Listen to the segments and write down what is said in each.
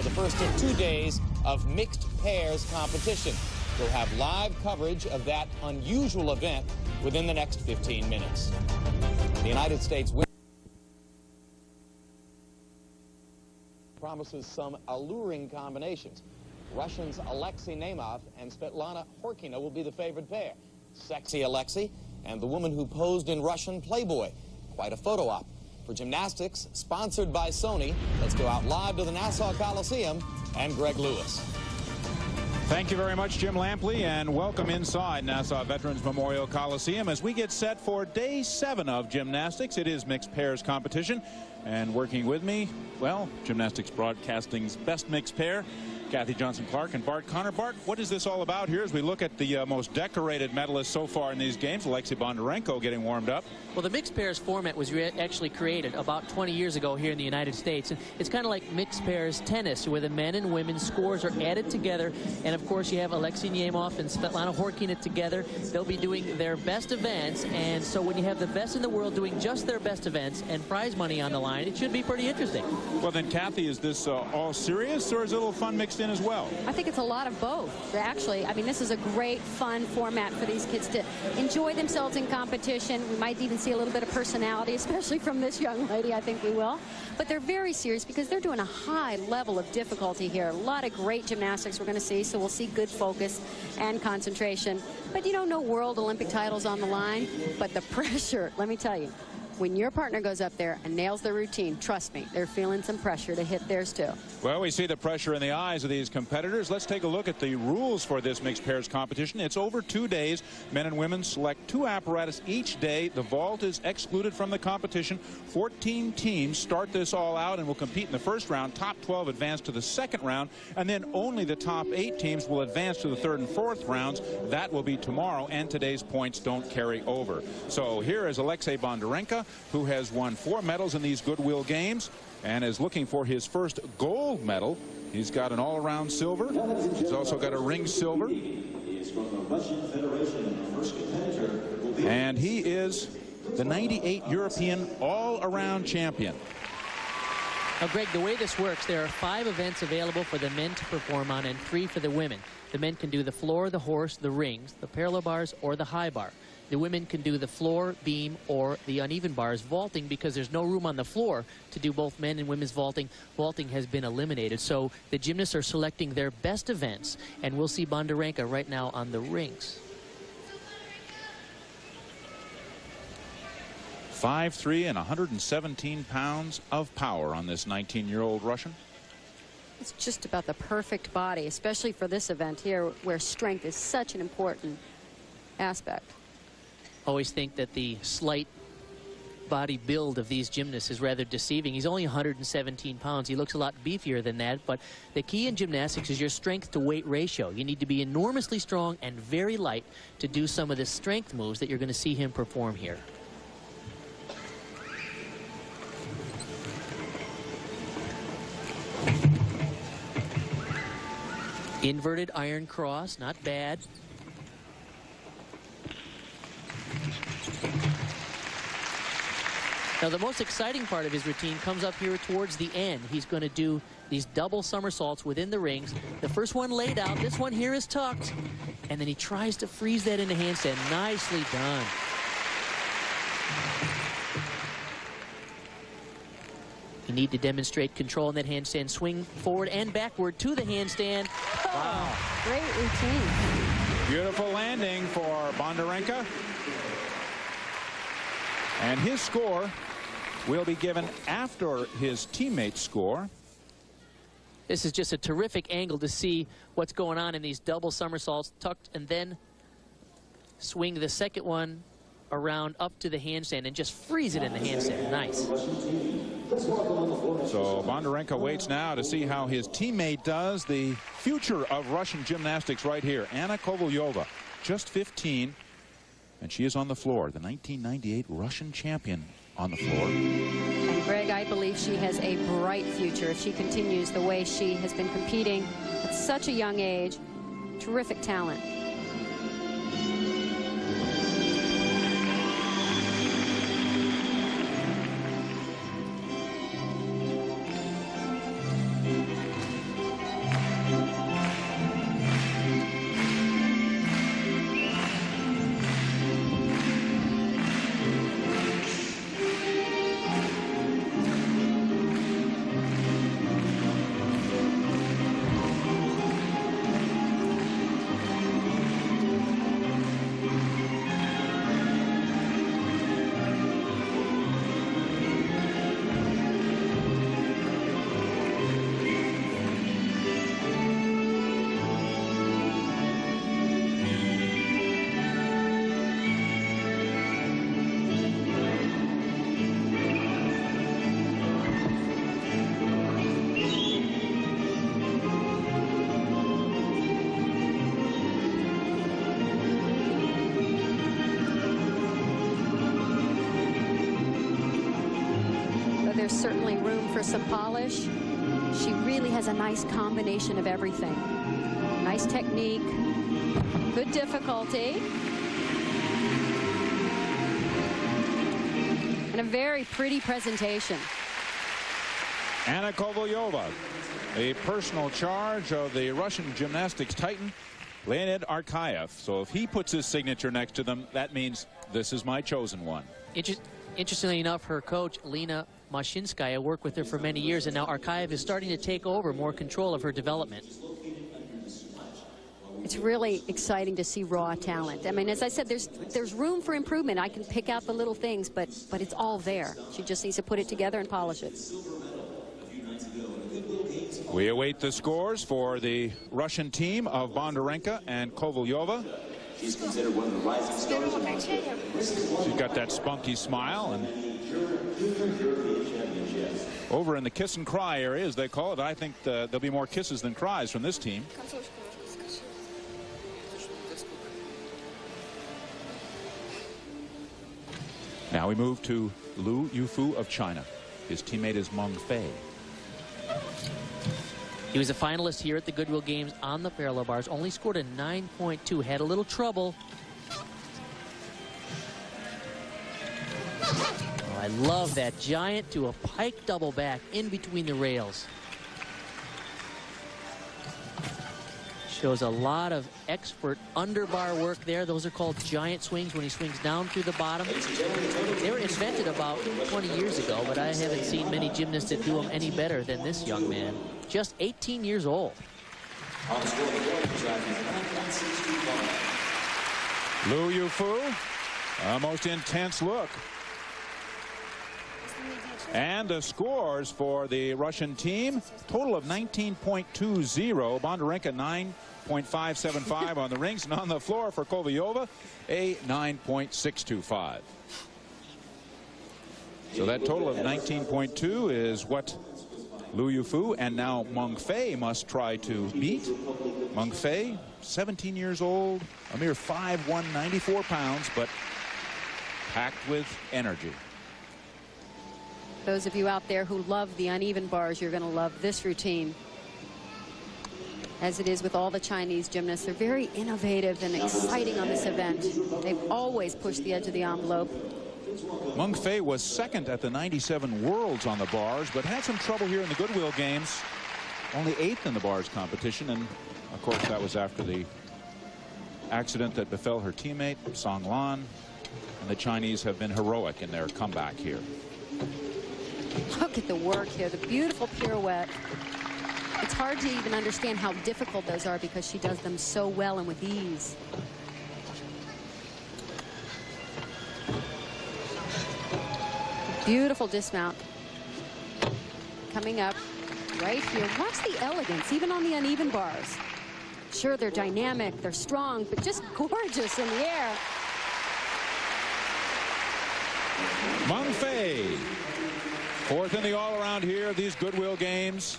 the first of 2 days of mixed pairs competition. We'll have live coverage of that unusual event within the next 15 minutes. The United States promises some alluring combinations. Russians Alexei Nemov and Svetlana Horkina will be the favored pair. Sexy Alexei and the woman who posed in Russian Playboy. Quite a photo op. For gymnastics, sponsored by Sony, let's go out live to the Nassau Coliseum and Greg Lewis. Thank you very much, Jim Lampley, and welcome inside Nassau Veterans Memorial Coliseum as we get set for day 7 of gymnastics. It is mixed pairs competition, and working with me, well, Gymnastics Broadcasting's best mixed pair, Kathy Johnson-Clark and Bart Connor. Bart, what is this all about here as we look at the most decorated medalists so far in these games? Alexei Bondarenko getting warmed up. Well, the mixed pairs format was actually created about 20 years ago here in the United States. And it's kind of like mixed pairs tennis, where the men and women's scores are added together. And, of course, you have Alexei Nemov and Svetlana Horkina together. They'll be doing their best events. And so when you have the best in the world doing just their best events and prize money on the line, it should be pretty interesting. Well, then, Kathy, is this all serious, or is it a little fun mixed in as well? I think it's a lot of both. Actually, I mean, this is a great, fun format for these kids to enjoy themselves in competition. We might even see a little bit of personality, especially from this young lady. I think we will. But they're very serious because they're doing a high level of difficulty here. A lot of great gymnastics we're going to see, so we'll see good focus and concentration. But, you know, no world Olympic titles on the line. But the pressure, let me tell you, when your partner goes up there and nails their routine, trust me, they're feeling some pressure to hit theirs too. Well, we see the pressure in the eyes of these competitors. Let's take a look at the rules for this mixed pairs competition. It's over 2 days. Men and women select 2 apparatus each day. The vault is excluded from the competition. 14 teams start this all out and will compete in the first round. Top 12 advance to the second round, and then only the top 8 teams will advance to the third and fourth rounds. That will be tomorrow, and today's points don't carry over. So here is Alexei Bondarenko, who has won 4 medals in these Goodwill games and is looking for his first gold medal. He's got an all-around silver. He's also got a ring silver. And he is the 98 European all-around champion. Now, Greg, the way this works, there are 5 events available for the men to perform on and 3 for the women. The men can do the floor, the horse, the rings, the parallel bars, or the high bar. The women can do the floor, beam, or the uneven bars. Vaulting, because there's no room on the floor to do both men and women's vaulting, vaulting has been eliminated. So the gymnasts are selecting their best events, and we'll see Bondarenko right now on the rings. 5'3" and 117 pounds of power on this 19-year-old Russian. It's just about the perfect body, especially for this event here, where strength is such an important aspect. Always think that the slight body build of these gymnasts is rather deceiving. He's only 117 pounds. He looks a lot beefier than that, but the key in gymnastics is your strength to weight ratio. You need to be enormously strong and very light to do some of the strength moves that you're going to see him perform here. Inverted iron cross, not bad. Now, the most exciting part of his routine comes up here towards the end. He's going to do these double somersaults within the rings. The first one laid out. This one here is tucked. And then he tries to freeze that into handstand. Nicely done. You need to demonstrate control in that handstand. Swing forward and backward to the handstand. Wow. Great routine. Beautiful landing for Bondarenko. And his score will be given after his teammate's score. This is just a terrific angle to see what's going on in these double somersaults, tucked, and then swing the second one around up to the handstand and just freeze it in the handstand. Nice. So Bondarenko waits now to see how his teammate does. The future of Russian gymnastics right here. Anna Kovalyova, just 15, and she is on the floor. The 1998 Russian champion on the floor. And Greg, I believe she has a bright future if she continues the way she has been competing at such a young age. Terrific talent. there's certainly room for some polish. She really has a nice combination of everything. Nice technique, good difficulty, and a very pretty presentation. Anna Kovalyova, the personal charge of the Russian gymnastics titan, Leonid Arkayev. So if he puts his signature next to them, that means this is my chosen one. Interestingly enough, her coach, Lena Mashinskaya, worked with her for many years, and now Arkayev is starting to take over more control of her development. It's really exciting to see raw talent. I mean, as I said, there's room for improvement. I can pick out the little things, but it's all there. She just needs to put it together and polish it. We await the scores for the Russian team of Bondarenka and Kovalyova. She's considered one of the rising stars. She's got that spunky smile, and over in the kiss and cry area, as they call it, I think there'll be more kisses than cries from this team. Now we move to Liu Yufu of China. His teammate is Meng Fei. He was a finalist here at the Goodwill Games on the parallel bars, only scored a 9.2, had a little trouble. Oh, I love that giant to a pike double back in between the rails. Shows a lot of expert underbar work there. Those are called giant swings when he swings down through the bottom. They were invented about 20 years ago, but I haven't seen many gymnasts that do them any better than this young man. Just 18 years old. Liu Yufu, a most intense look. And the scores for the Russian team, total of 19.20. Bondarenka 9.575 on the rings, and on the floor for Kovalyova, a 9.625. So that total of 19.2 is what Liu Yufu and now Meng Fei must try to beat. Meng Fei, 17 years old, a mere 5'1", 94 pounds, but packed with energy. Those of you out there who love the uneven bars, you're going to love this routine. As it is with all the Chinese gymnasts, they're very innovative and exciting on this event. They've always pushed the edge of the envelope. Meng Fei was second at the 97 Worlds on the bars, but had some trouble here in the Goodwill Games. Only 8th in the bars competition, and of course that was after the accident that befell her teammate, Sang Lan. And the Chinese have been heroic in their comeback here. Look at the work here, the beautiful pirouette. It's hard to even understand how difficult those are because she does them so well and with ease. Beautiful dismount. Coming up right here. Watch the elegance, even on the uneven bars. Sure, they're dynamic, they're strong, but just gorgeous in the air. Meng Fei, fourth in the all-around here of these Goodwill Games.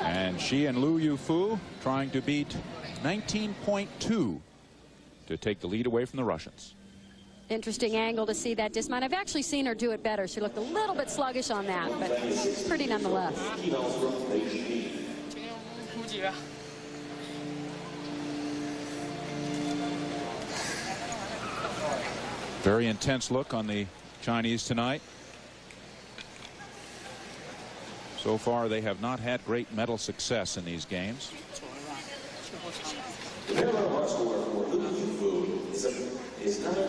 And she and Liu Yufu trying to beat 19.2 to take the lead away from the Russians. Interesting angle to see that dismount. I've actually seen her do it better. She looked a little bit sluggish on that, but pretty nonetheless. Very intense look on the Chinese tonight. So far, they have not had great medal success in these games.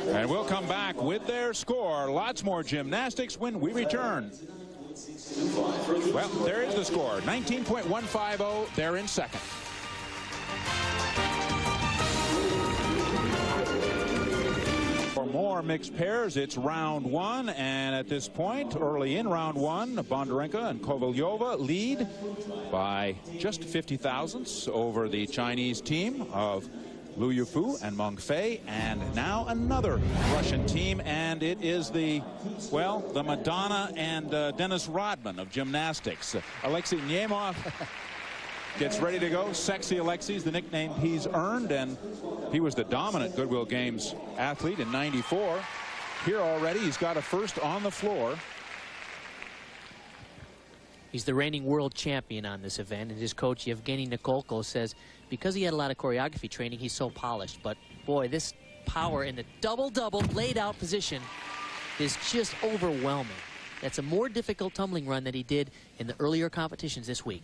And we'll come back with their score. Lots more gymnastics when we return. Well, there is the score. 19.150. They're in second. For more mixed pairs, it's round one, and at this point, early in round one, Bondarenka and Kovalyova lead by just 50 thousandths over the Chinese team of Liu Yufu and Meng Fei, and now another Russian team, and it is the Madonna and Dennis Rodman of gymnastics. Alexei Nemov gets ready to go. Sexy Alexei is the nickname he's earned, and he was the dominant Goodwill Games athlete in '94. here already. He's got a first on the floor. He's the reigning world champion on this event, and his coach Yevgeny Nikolko says because he had a lot of choreography training, he's so polished. But boy, this power in the double-double laid out position is just overwhelming. That's a more difficult tumbling run than he did in the earlier competitions this week.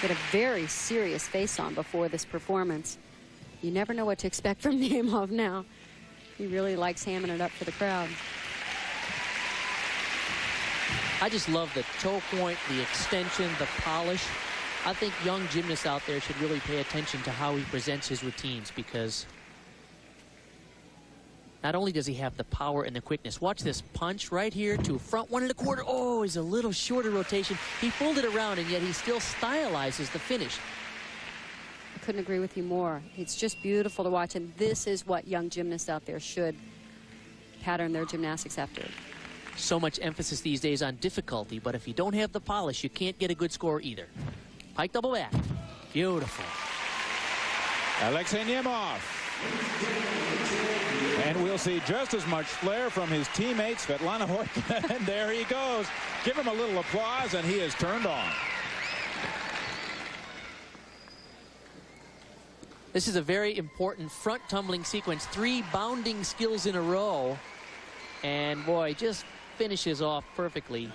Had a very serious face on before this performance. You never know what to expect from Nemov now. He really likes hamming it up for the crowd. I just love the toe point, the extension, the polish. I think young gymnasts out there should really pay attention to how he presents his routines, because not only does he have the power and the quickness. Watch this punch right here to front 1 1/4. Oh, he's a little shorter rotation. He pulled it around, and yet he still stylizes the finish. I couldn't agree with you more. It's just beautiful to watch, and this is what young gymnasts out there should pattern their gymnastics after. So much emphasis these days on difficulty, but if you don't have the polish, you can't get a good score either. Pike double back. Beautiful. Alexei Nemov. And we'll see just as much flair from his teammate, Svetlana Horkina. And there he goes. Give him a little applause, and he is turned on. This is a very important front tumbling sequence. 3 bounding skills in a row. And boy, just finishes off perfectly.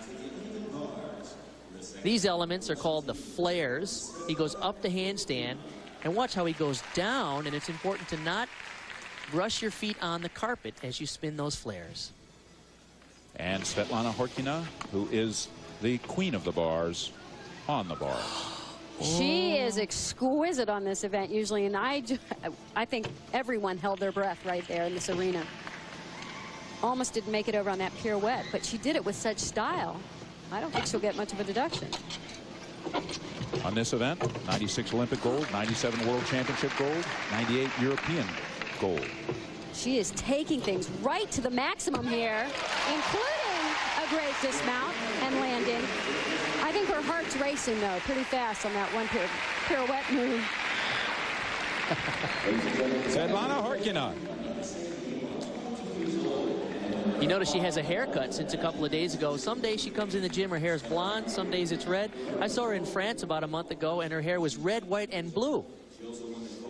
These elements are called the flares. He goes up the handstand, and watch how he goes down, and it's important to not brush your feet on the carpet as you spin those flares. And Svetlana Horkina, who is the queen of the bars, on the bar. She is exquisite on this event usually, and I think everyone held their breath right there in this arena. Almost didn't make it over on that pirouette, but she did it with such style. I don't think she'll get much of a deduction. On this event, 96 Olympic gold, 97 World Championship gold, 98 European gold. She is taking things right to the maximum here, including a great dismount and landing. I think her heart's racing, though, pretty fast on that one pirouette move. Svetlana Horkina. You notice she has a haircut since a couple of days ago. Some days she comes in the gym, her hair is blonde. Some days it's red. I saw her in France about a month ago, and her hair was red, white, and blue.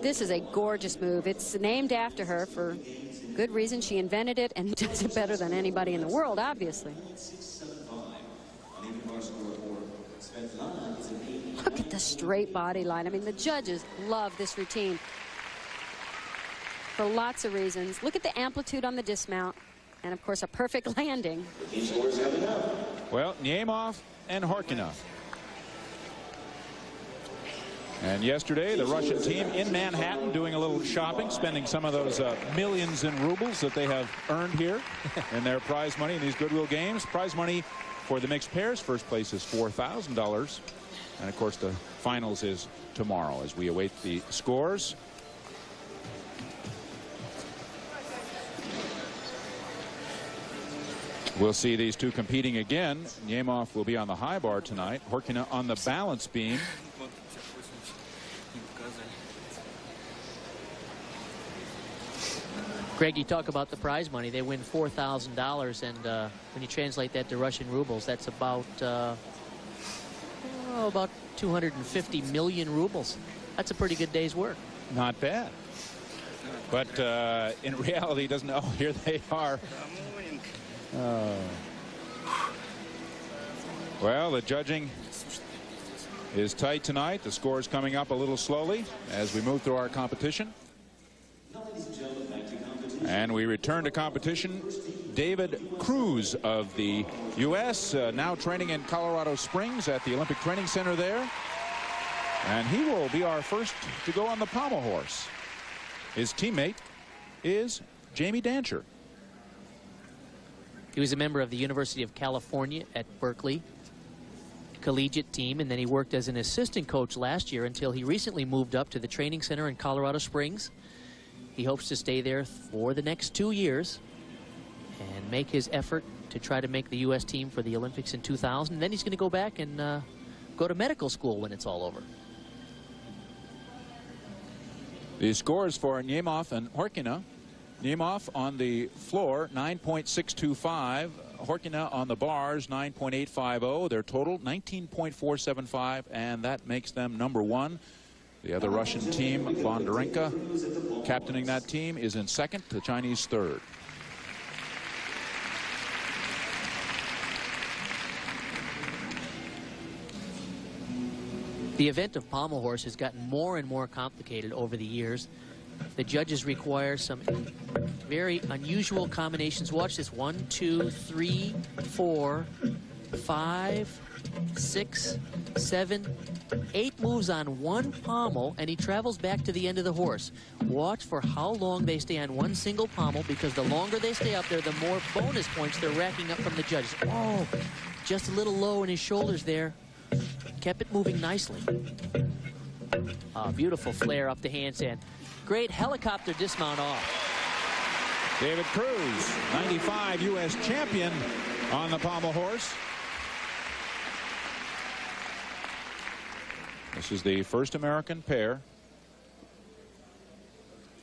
This is a gorgeous move. It's named after her for good reason. She invented it and does it better than anybody in the world, obviously. Look at the straight body line. I mean, the judges love this routine for lots of reasons. Look at the amplitude on the dismount. And, of course, a perfect landing. Well, Nemov and Horkina. And yesterday, the Russian team in Manhattan doing a little shopping, spending some of those millions in rubles that they have earned here in their prize money in these Goodwill games. Prize money for the mixed pairs. First place is $4,000. And, of course, the finals is tomorrow as we await the scores. We'll see these two competing again. Nemov will be on the high bar tonight. Horkina on the balance beam. Greg, you talk about the prize money. They win $4,000, and when you translate that to Russian rubles, that's about 250 million rubles. That's a pretty good day's work. Not bad. But in reality, doesn't. Oh, here they are. Well, the judging is tight tonight. The score is coming up a little slowly as we move through our competition. And we return to competition. David Cruz of the U.S. Now training in Colorado Springs at the Olympic Training Center there. And he will be our first to go on the pommel horse. His teammate is Jamie Dancher. He was a member of the University of California at Berkeley collegiate team, and then he worked as an assistant coach last year until he recently moved up to the training center in Colorado Springs. He hopes to stay there for the next 2 years and make his effort to try to make the U.S. team for the Olympics in 2000. Then he's going to go back and go to medical school when it's all over. The scores for Nemeth and Horkina. Nemeth on the floor, 9.625. Horkina on the bars, 9.850. Their total, 19.475, and that makes them #1. The other Russian team, Bondarenka, captaining that team, is in second, the Chinese third. The event of pommel horse has gotten more and more complicated over the years. The judges require some very unusual combinations. Watch this. 1, 2, 3, 4, 5, 6, 7, 8 moves on one pommel, and he travels back to the end of the horse. Watch for how long they stay on one single pommel, because the longer they stay up there, the more bonus points they're racking up from the judges. Oh, just a little low in his shoulders there. Kept it moving nicely. Beautiful flare up the handstand. Great helicopter dismount off. David Cruz, 95 U.S. champion on the pommel horse. This is the first American pair.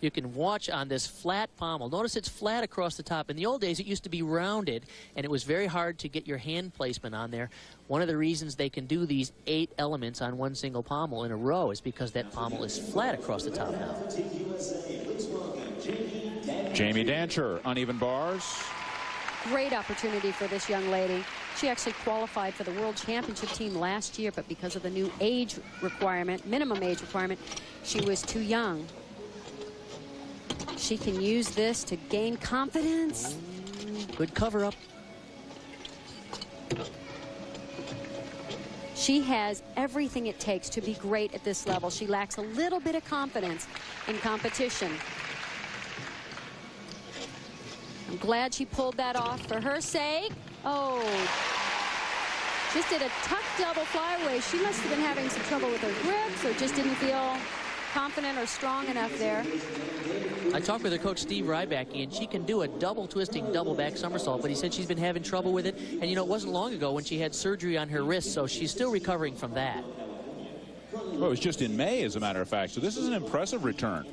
You can watch on this flat pommel. Notice it's flat across the top. In the old days, it used to be rounded, and it was very hard to get your hand placement on there. One of the reasons they can do these 8 elements on one single pommel in a row is because that pommel is flat across the top now. Jamie Dancher, uneven bars. Great opportunity for this young lady. She actually qualified for the World Championship team last year, but because of the new age requirement, minimum age requirement, she was too young. She can use this to gain confidence. Good cover up. She has everything it takes to be great at this level. She lacks a little bit of confidence in competition. I'm glad she pulled that off for her sake. Oh, just did a tuck double flyaway. She must have been having some trouble with her grips, or just didn't feel confident or strong enough there. I talked with her coach Steve Ryback, and she can do a double twisting double back somersault, but he said she's been having trouble with it. And you know, it wasn't long ago when she had surgery on her wrist, so she's still recovering from that. Well, it was just in May, as a matter of fact, so this is an impressive return.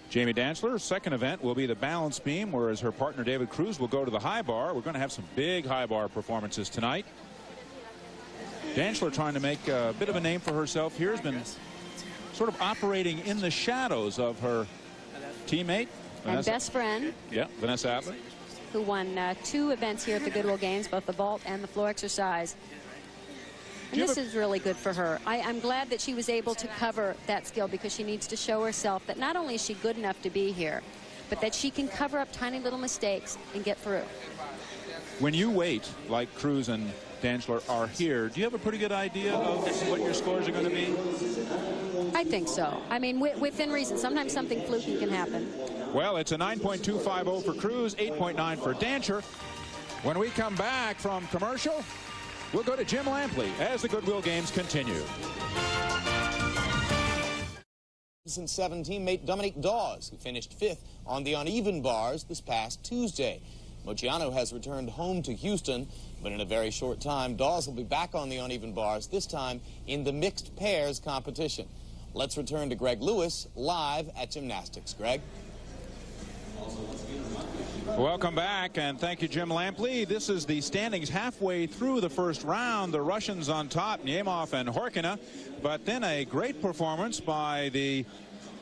Jamie Dantzler's second event will be the balance beam, whereas her partner David Cruz will go to the high bar. We're going to have some big high bar performances tonight. Dantzler, trying to make a bit of a name for herself here, has been sort of operating in the shadows of her teammate and best friend. Yeah, Vanessa Adler, who won 2 events here at the Goodwill Games, both the vault and the floor exercise. And this is really good for her. I'm glad that she was able to cover that skill, because she needs to show herself that not only is she good enough to be here, but that she can cover up tiny little mistakes and get through. When you wait, like Cruz and Dantzler are here, do you have a pretty good idea of what your scores are going to be? I think so. I mean, within reason. Sometimes something fluky can happen. Well, it's a 9.250 for Cruz, 8.9 for Dancher. When we come back from commercial, we'll go to Jim Lampley as the Goodwill Games continue. 2007 teammate Dominique Dawes, who finished 5th on the uneven bars this past Tuesday. Mochiano has returned home to Houston, but in a very short time, Dawes will be back on the uneven bars, this time in the mixed pairs competition. Let's return to Greg Lewis live at gymnastics. Greg? Welcome back, and thank you, Jim Lampley. This is the standings halfway through the first round. The Russians on top, Nemeth and Horkina, but then a great performance by the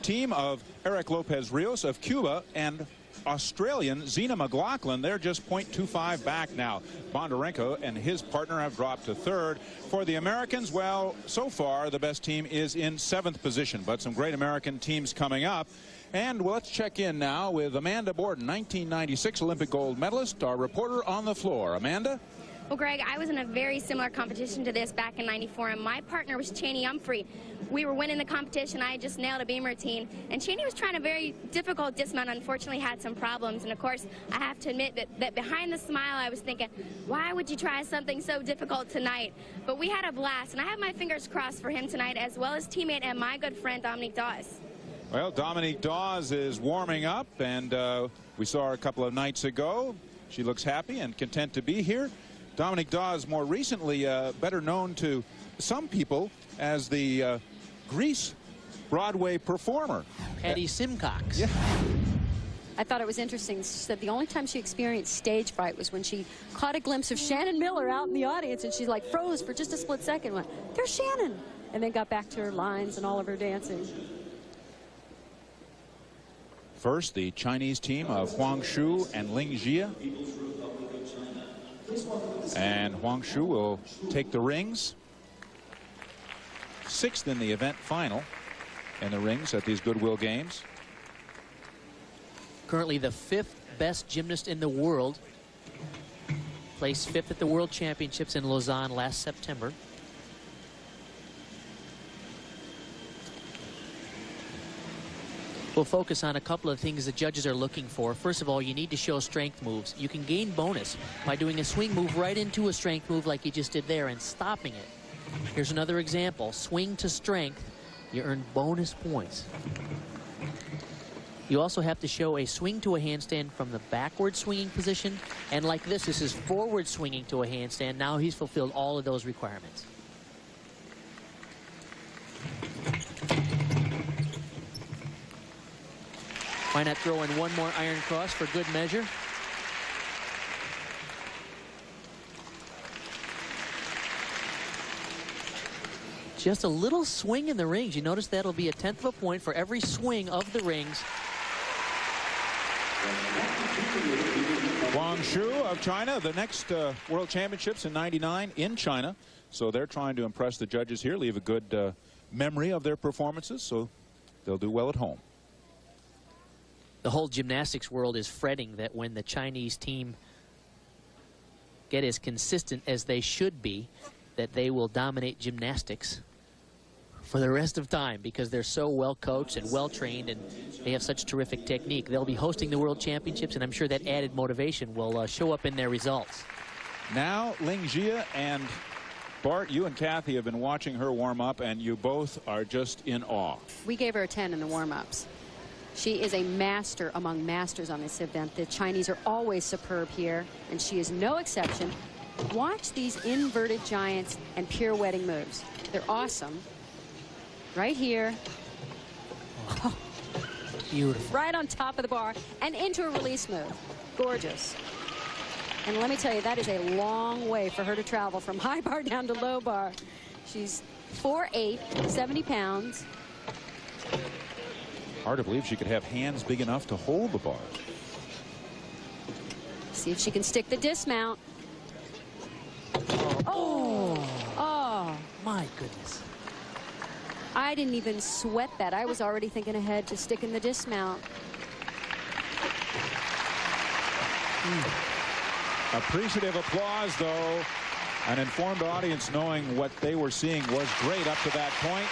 team of Eric Lopez Rios of Cuba and Australian Zena McLaughlin. They're just 0.25 back now. Bondarenko and his partner have dropped to 3rd. For the Americans, well, so far the best team is in 7th position, but some great American teams coming up. And let's check in now with Amanda Borden, 1996 Olympic gold medalist, our reporter on the floor. Amanda? Well, Greg, I was in a very similar competition to this back in '94, and my partner was Cheney Humphrey. We were winning the competition. I had just nailed a beam routine, and Cheney was trying a very difficult dismount. Unfortunately, had some problems, and of course, I have to admit that behind the smile, I was thinking, why would you try something so difficult tonight? But we had a blast, and I have my fingers crossed for him tonight, as well as teammate and my good friend Dominique Dawes. Well, Dominique Dawes is warming up, and we saw her a couple of nights ago. She looks happy and content to be here. Dominique Dawes, more recently better known to some people as the Grease Broadway performer. Patty Simcox. Yeah. I thought it was interesting. She said the only time she experienced stage fright was when she caught a glimpse of Shannon Miller out in the audience, and she like froze for just a split second, went, "There's Shannon," and then got back to her lines and all of her dancing. First, the Chinese team of Huang Shu and Ling Jie. And Huang Shu will take the rings. 6th in the event final in the rings at these Goodwill Games. Currently the 5th best gymnast in the world. Placed 5th at the World Championships in Lausanne last September. We'll focus on a couple of things the judges are looking for. First of all, you need to show strength moves. You can gain bonus by doing a swing move right into a strength move like you just did there and stopping it. Here's another example. Swing to strength. You earn bonus points. You also have to show a swing to a handstand from the backward swinging position. And like this is forward swinging to a handstand. Now he's fulfilled all of those requirements. Why not throw in one more iron cross for good measure? Just a little swing in the rings. You notice that'll be a 1/10 of a point for every swing of the rings. Huang Shu of China, the next World Championships in '99 in China. So they're trying to impress the judges here, leave a good memory of their performances, so they'll do well at home. The whole gymnastics world is fretting that when the Chinese team get as consistent as they should be, that they will dominate gymnastics for the rest of time because they're so well coached and well trained and they have such terrific technique. They'll be hosting the World Championships, and I'm sure that added motivation will show up in their results. Now Ling Jie and Bart, you and Kathy have been watching her warm up, and you both are just in awe. We gave her a 10 in the warm-ups. She is a master among masters on this event. The Chinese are always superb here, and she is no exception. Watch these inverted giants and pirouetting moves. They're awesome. Right here. Oh, beautiful. Right on top of the bar and into a release move. Gorgeous. And let me tell you, that is a long way for her to travel from high bar down to low bar. She's 4'8", 70 pounds. Hard to believe she could have hands big enough to hold the bar. See if she can stick the dismount. Oh, my goodness. I didn't even sweat that. I was already thinking ahead to sticking the dismount. Appreciative applause, though. An informed audience knowing what they were seeing was great up to that point.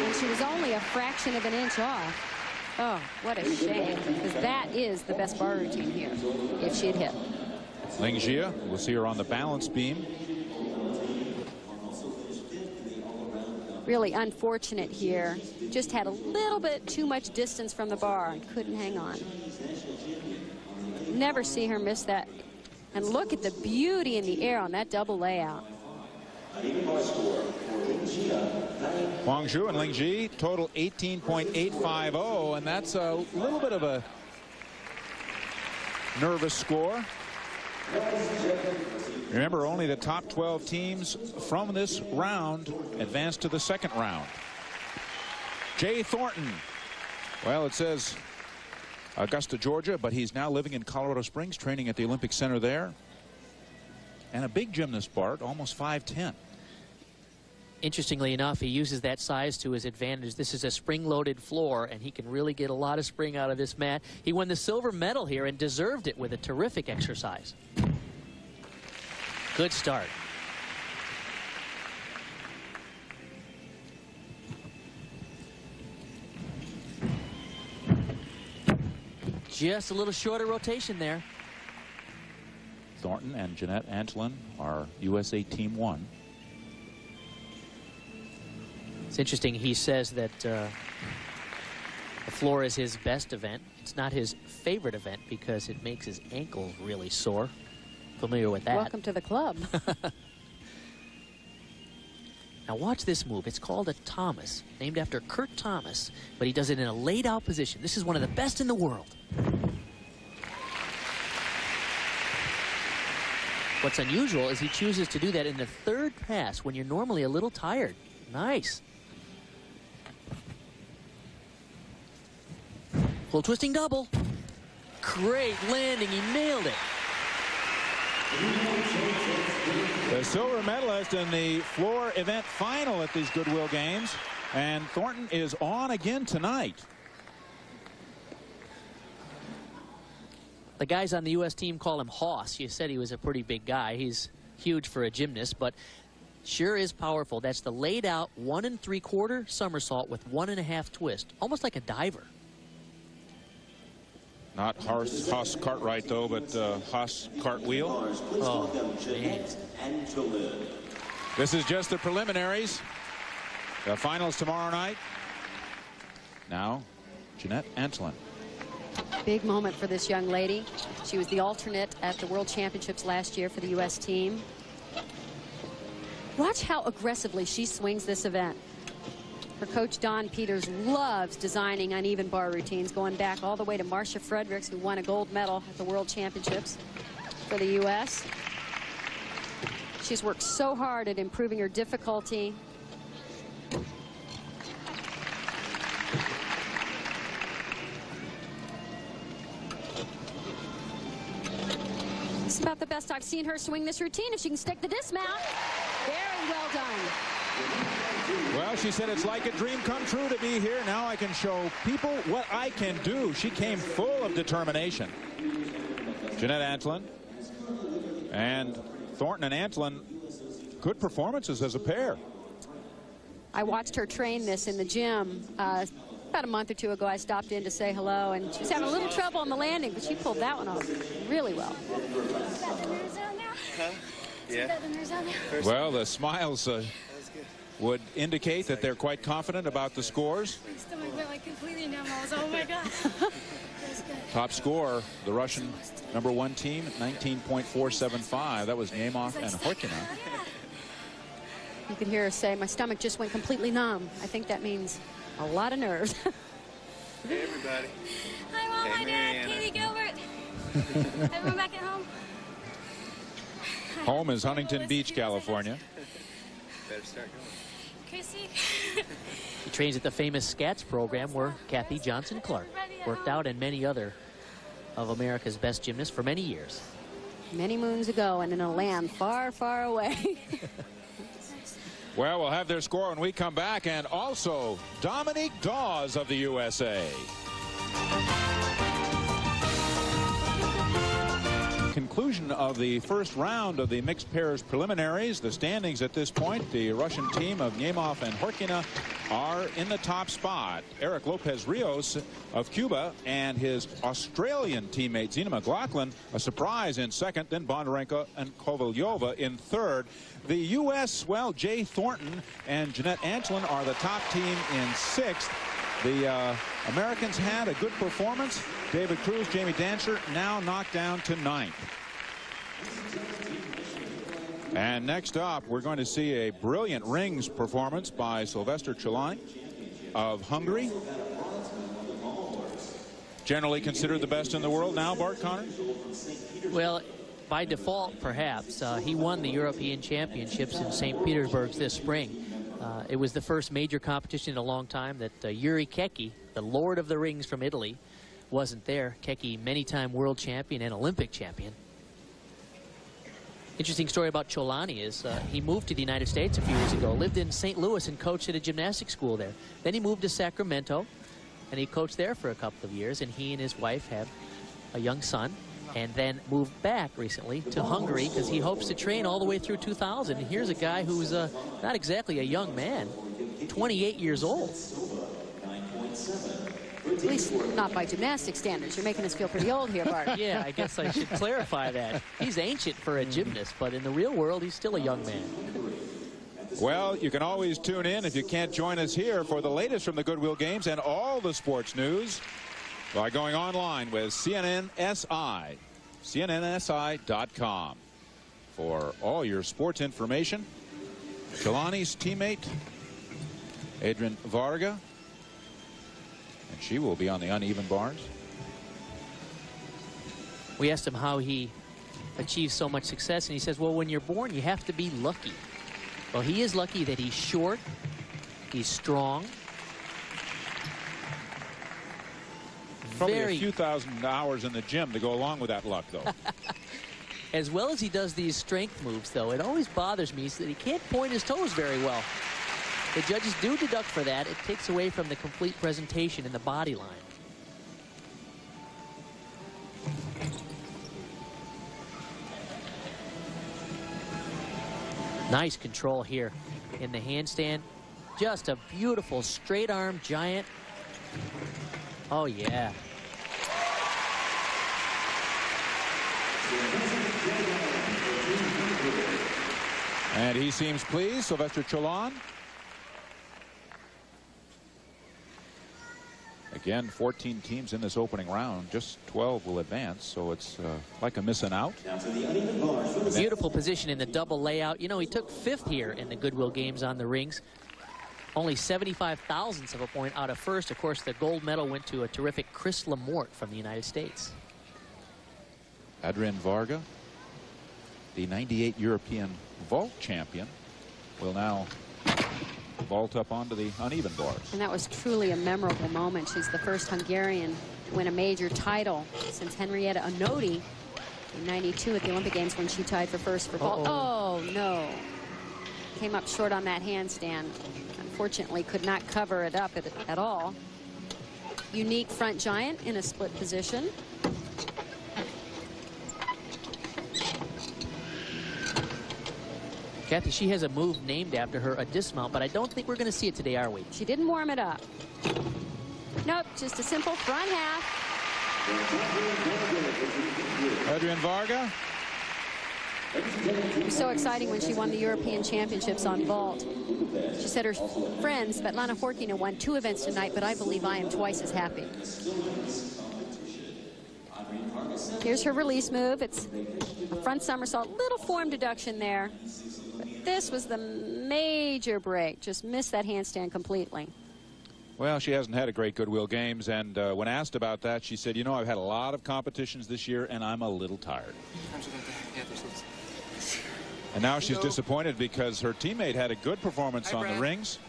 And she was only a fraction of an inch off. Oh, what a shame, because that is the best bar routine here, if she had hit. Ling Jie, we'll see her on the balance beam. Really unfortunate here. Just had a little bit too much distance from the bar and couldn't hang on. Never see her miss that. And look at the beauty in the air on that double layout. Huang Shu and Ling Jie total 18.850, and that's a little bit of a nervous score. Remember, only the top 12 teams from this round advance to the second round. Jay Thornton. Well, it says Augusta, Georgia, but he's now living in Colorado Springs, training at the Olympic Center there. And a big gymnast, Bart, almost 5'10". Interestingly enough, he uses that size to his advantage. This is a spring-loaded floor, and he can really get a lot of spring out of this mat. He won the silver medal here and deserved it with a terrific exercise. Good start. Just a little shorter rotation there. Thornton and Jeanette Antolin are USA Team 1. It's interesting, he says that the floor is his best event. It's not his favorite event because it makes his ankles really sore. Familiar with that. Welcome to the club. Now watch this move. It's called a Thomas, named after Kurt Thomas, but he does it in a laid-out position. This is one of the best in the world. What's unusual is he chooses to do that in the third pass when you're normally a little tired. Nice. Full twisting double. Great landing. He nailed it. The silver medalist in the floor event final at these Goodwill games. And Thornton is on again tonight. The guys on the U.S. team call him Hoss. You said he was a pretty big guy. He's huge for a gymnast, but sure is powerful. That's the laid out 1 3/4 somersault with 1 1/2 twist, almost like a diver. Not Haas Cartwright, though, but Haas Cartwheel. Oh, man. This is just the preliminaries. The finals tomorrow night. Now, Jeanette Antolin. Big moment for this young lady. She was the alternate at the World Championships last year for the U.S. team. Watch how aggressively she swings this event. Her coach, Don Peters, loves designing uneven bar routines, going back all the way to Marcia Fredericks, who won a gold medal at the World Championships for the U.S. She's worked so hard at improving her difficulty. This is about the best I've seen her swing this routine. If she can stick the dismount, very well done. Well, she said it's like a dream come true to be here. Now I can show people what I can do. She came full of determination. Jeanette Antolin and Thornton and Antolin, good performances as a pair. I watched her train this in the gym about a month or two ago. I stopped in to say hello, and she was having a little trouble on the landing, but she pulled that one off really well. Huh? Yeah. Well, the smiles would indicate that they're quite confident about the scores. My stomach went like completely numb. I was, oh my God. Top score, the Russian #1 team, 19.475. That was Nemov and Horkina. You can hear her say, my stomach just went completely numb. I think that means a lot of nerves. Hey, everybody. Hi, Mom. Hi, Dad. Katie Gilbert. Everyone back at home? Home is Huntington Beach, California. Better start going. Chrissy. He trains at the famous SCATS program where Kathy Johnson Clark worked out, and many other of America's best gymnasts for many years. Many moons ago and in a land far, far away. Well, we'll have their score when we come back, and also Dominique Dawes of the USA. Conclusion of the first round of the mixed pairs preliminaries. The standings at this point, the Russian team of Nemov and Horkina are in the top spot. Eric Lopez Rios of Cuba and his Australian teammate Zina McLaughlin, a surprise, in second, then Bondarenko and Kovalyova in third. The U.S., well, Jay Thornton and Jeanette Antolin are the top team in sixth. The Americans had a good performance. David Cruz, Jamie Dancer now knocked down to ninth. And next up, we're going to see a brilliant rings performance by Sylvester Cholani of Hungary. Generally considered the best in the world now, Bart Connor? Well, by default, perhaps. He won the European Championships in St. Petersburg this spring. It was the first major competition in a long time that Yuri Kecki, the Lord of the Rings from Italy, wasn't there. Kecki, many-time world champion and Olympic champion. Interesting story about Cholani is he moved to the United States a few years ago, lived in St. Louis and coached at a gymnastics school there. Then he moved to Sacramento, and he coached there for a couple of years, and he and his wife have a young son, and then moved back recently to Hungary because he hopes to train all the way through 2000. And here's a guy who's not exactly a young man, 28 years old. At least not by gymnastic standards. You're making us feel pretty old here, Bart. Yeah, I guess I should clarify that. He's ancient for a gymnast, but in the real world, he's still a young man. Well, you can always tune in if you can't join us here for the latest from the Goodwill Games and all the sports news by going online with CNNSI, CNNSI.com for all your sports information Jelani's teammate, Adrian Varga. And she will be on the uneven bars. We asked him how he achieved so much success, and he says, well, when you're born, you have to be lucky. Well, he is lucky that he's short, he's strong. Probably a few thousand hours in the gym to go along with that luck, though. As well as he does these strength moves, though, it always bothers me that he can't point his toes very well. The judges do deduct for that. It takes away from the complete presentation in the body line. Nice control here in the handstand. Just a beautiful straight arm giant. Oh, yeah. And he seems pleased, Sylvester Cholon. Again, 14 teams in this opening round. Just 12 will advance, so it's like a missing out. Beautiful position in the double layout. You know, he took 5th here in the Goodwill games on the rings. Only 75 thousandths of a point out of first. Of course, the gold medal went to a terrific Chris Lamort from the United States. Adrian Varga, the 98 European vault champion, will now vault up onto the uneven bars. And that was truly a memorable moment. She's the first Hungarian to win a major title since Henrietta Onodi in '92 at the Olympic Games when she tied for first for vault. Oh, no. Came up short on that handstand. Unfortunately, could not cover it up at all. Unique front giant in a split position. Kathy, she has a move named after her, a dismount, but I don't think we're going to see it today, are we? She didn't warm it up. Nope, just a simple front half. Adrian Varga. It was so exciting when she won the European Championships on vault. She said her friend Svetlana Horkina won 2 events tonight, but I believe I am twice as happy. Here's her release move. It's a front somersault, little form deduction there. But this was the major break. Just missed that handstand completely. Well, she hasn't had a great Goodwill games, and when asked about that, she said, you know, I've had a lot of competitions this year, and I'm a little tired. And now she's disappointed because her teammate had a good performance on the rings.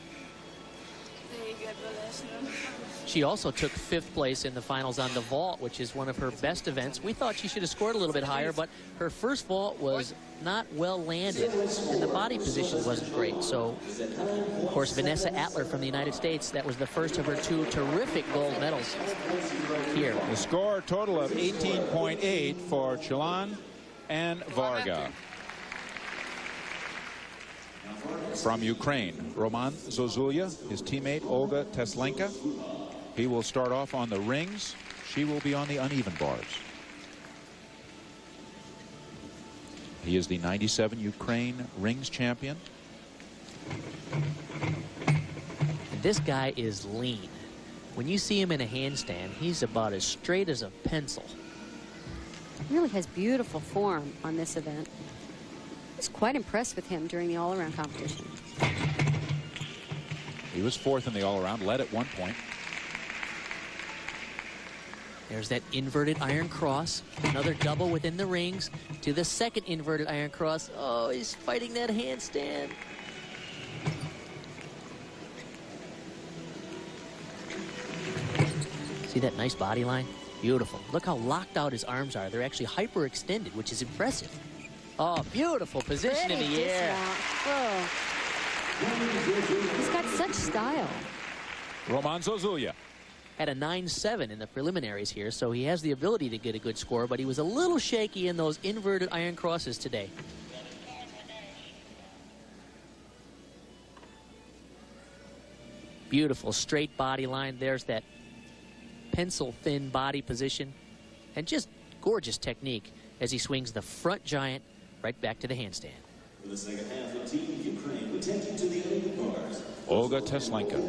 She also took 5th place in the finals on the vault, which is one of her best events. We thought she should have scored a little bit higher, but her first vault was not well landed, and the body position wasn't great. So, of course, Vanessa Atler from the United States, that was the first of her 2 terrific gold medals here. The score total of 18.8 for Cholon and Varga. From Ukraine, Roman Zozulya, his teammate Olga Teslenka. He will start off on the rings. She will be on the uneven bars. He is the 97 Ukraine rings champion. And this guy is lean. When you see him in a handstand, he's about as straight as a pencil. Really has beautiful form on this event. I was quite impressed with him during the all-around competition. He was 4th in the all-around, led at one point. There's that inverted iron cross. Another double within the rings to the second inverted iron cross. Oh, he's fighting that handstand. See that nice body line? Beautiful. Look how locked out his arms are. They're actually hyperextended, which is impressive. Oh, beautiful position in the air. Whoa. He's got such style. Roman Zozulya had a 9-7 in the preliminaries here, so he has the ability to get a good score, but he was a little shaky in those inverted iron crosses today. Beautiful straight body line. There's that pencil-thin body position, and just gorgeous technique as he swings the front giant right back to the handstand. For the second half of Team Ukraine, we take you to the uneven bars. Olga Teslenka.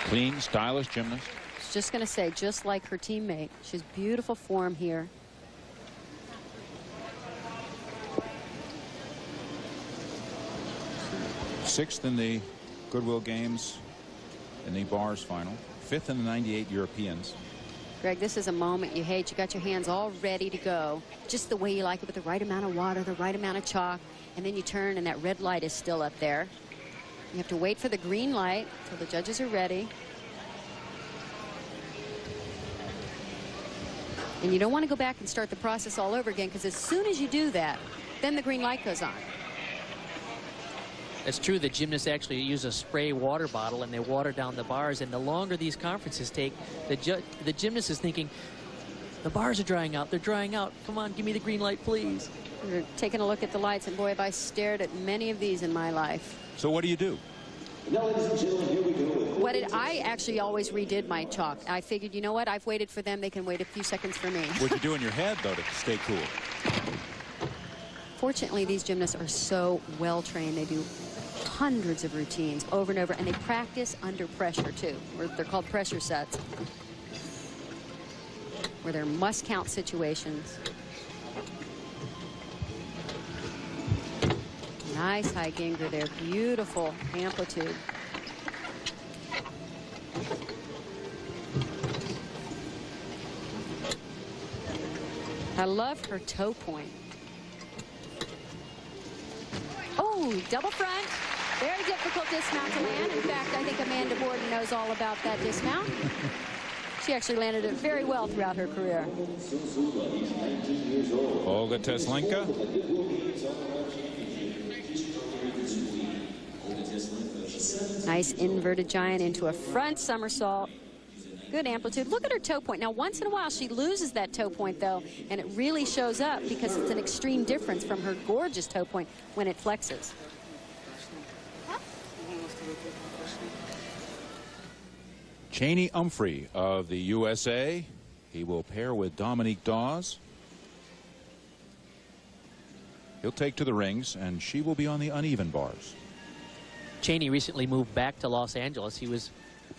Clean, stylish gymnast. I was just going to say, just like her teammate. She has beautiful form here. 6th in the Goodwill games in the bars final, 5th in the 98 Europeans. Greg, this is a moment you hate. You got your hands all ready to go, just the way you like it, with the right amount of water, the right amount of chalk, and then you turn and that red light is still up there. You have to wait for the green light until the judges are ready. And you don't want to go back and start the process all over again, because as soon as you do that, then the green light goes on. It's true, the gymnasts actually use a spray water bottle and they water down the bars, and the longer these conferences take, the gymnast is thinking, the bars are drying out, they're drying out, come on, give me the green light, please. We're taking a look at the lights, and boy, have I stared at many of these in my life. So what do you do? Now, ladies and gentlemen, here we go. I actually always redid my chalk. I figured, you know what, I've waited for them, they can wait a few seconds for me. What'd you do in your head, though, to stay cool? Fortunately, these gymnasts are so well trained. They do hundreds of routines over and over, and they practice under pressure too. They're called pressure sets, where they're must-count situations. Nice high ginger there, beautiful amplitude. I love her toe point. Oh, double front. Very difficult dismount to land. In fact, I think Amanda Borden knows all about that dismount. She actually landed it very well throughout her career. Olga Teslenka. Nice inverted giant into a front somersault. Good amplitude. Look at her toe point. Now, once in a while, she loses that toe point, though, and it really shows up because it's an extreme difference from her gorgeous toe point when it flexes. Cheney Humphrey of the USA. He will pair with Dominique Dawes. He'll take to the rings, and she will be on the uneven bars. Cheney recently moved back to Los Angeles. He was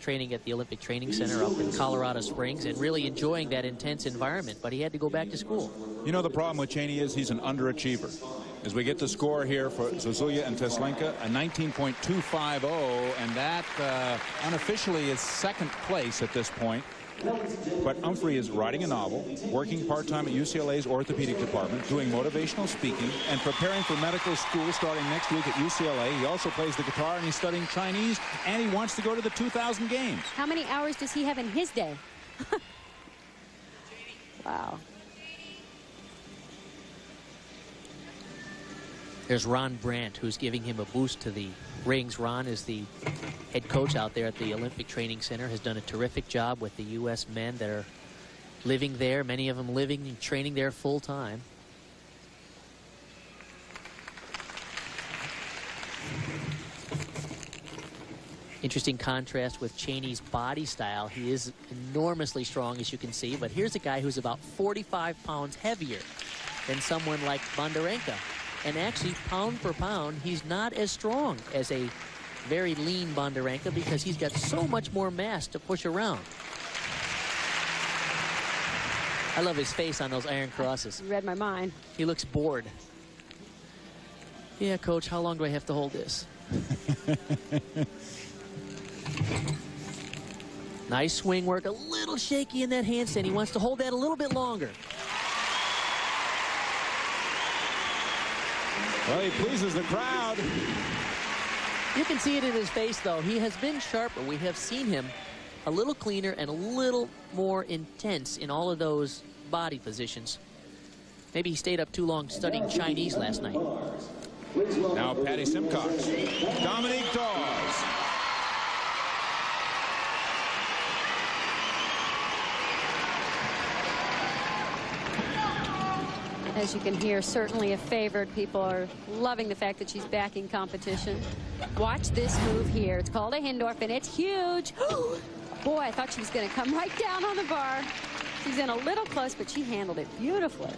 training at the Olympic Training Center up in Colorado Springs and really enjoying that intense environment, but he had to go back to school. You know, the problem with Cheney is he's an underachiever. As we get the score here for Zozulya and Teslenka, a 19.250, and that unofficially is second place at this point. But Humphrey is writing a novel, working part-time at UCLA's orthopedic department, doing motivational speaking, and preparing for medical school starting next week at UCLA. He also plays the guitar, and he's studying Chinese, and he wants to go to the 2000 games. How many hours does he have in his day? Wow. There's Ron Brandt, who's giving him a boost to the rings. Ron is the head coach out there at the Olympic Training Center, has done a terrific job with the U.S. men that are living there, many of them living and training there full time. Interesting contrast with Cheney's body style. He is enormously strong, as you can see, but here's a guy who's about 45 pounds heavier than someone like Bondarenka. And actually, pound for pound, he's not as strong as a very lean Bondarenka because he's got so much more mass to push around. I love his face on those iron crosses. You read my mind. He looks bored. Yeah, coach, how long do I have to hold this? Nice swing work, a little shaky in that handstand. He wants to hold that a little bit longer. Well, he pleases the crowd. You can see it in his face, though. He has been sharper. We have seen him a little cleaner and a little more intense in all of those body positions. Maybe he stayed up too long studying Chinese last night. Now Patty Simcox. Dominique Dawes. As you can hear, certainly a favorite. People are loving the fact that she's back in competition. Watch this move here. It's called a Hindorf, and it's huge. Boy, I thought she was going to come right down on the bar. She's in a little close, but she handled it beautifully.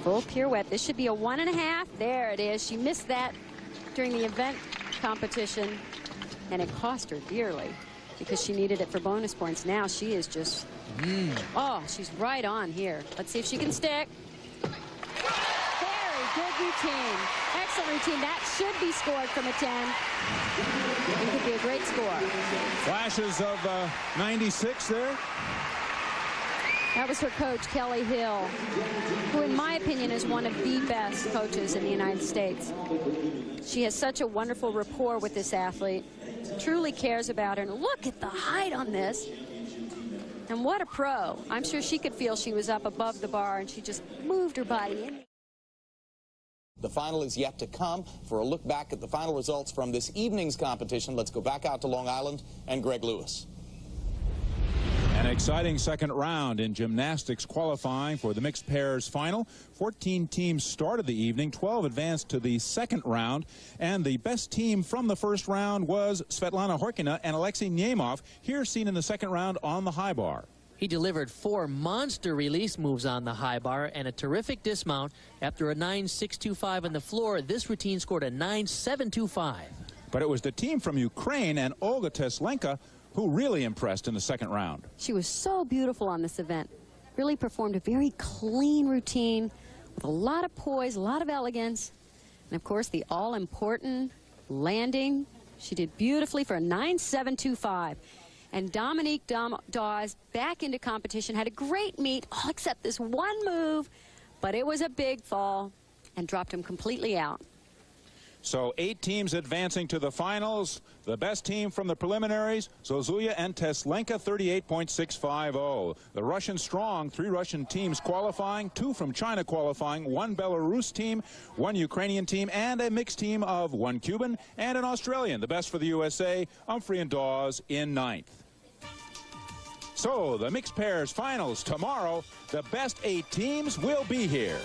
Full pirouette. This should be a 1.5. There it is. She missed that during the event competition, and it cost her dearly because she needed it for bonus points. Now she is just... Oh, she's right on here. Let's see if she can stick. Very Good routine. Excellent routine. That should be scored from a 10. It could be a great score. Flashes of 96 there. That was her coach, Kelly Hill, who in my opinion is one of the best coaches in the United States. She has such a wonderful rapport with this athlete, truly cares about her. And look at the height on this. And what a pro. I'm sure she could feel she was up above the bar and she just moved her body in. The final is yet to come. For a look back at the final results from this evening's competition, let's go back out to Long Island and Greg Lewis. An exciting second round in gymnastics qualifying for the mixed pairs final. 14 teams started the evening, 12 advanced to the second round, and the best team from the first round was Svetlana Horkina and Alexei Nemov, here seen in the second round on the high bar. He delivered 4 monster release moves on the high bar and a terrific dismount. After a 9.625 on the floor, this routine scored a 9.725. But it was the team from Ukraine and Olga Teslenka who really impressed in the second round. She was so beautiful on this event. Really performed a very clean routine with a lot of poise, a lot of elegance, and of course the all-important landing. She did beautifully for a 9.725. And Dominique Dawes back into competition, had a great meet, all except this one move, but it was a big fall and dropped him completely out. So 8 teams advancing to the finals. The best team from the preliminaries, Zozulia and Teslenka, 38.650. The Russian strong, 3 Russian teams qualifying, 2 from China qualifying, 1 Belarus team, 1 Ukrainian team, and a mixed team of 1 Cuban and an Australian. The best for the USA, Humphrey and Dawes in 9th. So the mixed pairs finals tomorrow. The best 8 teams will be here.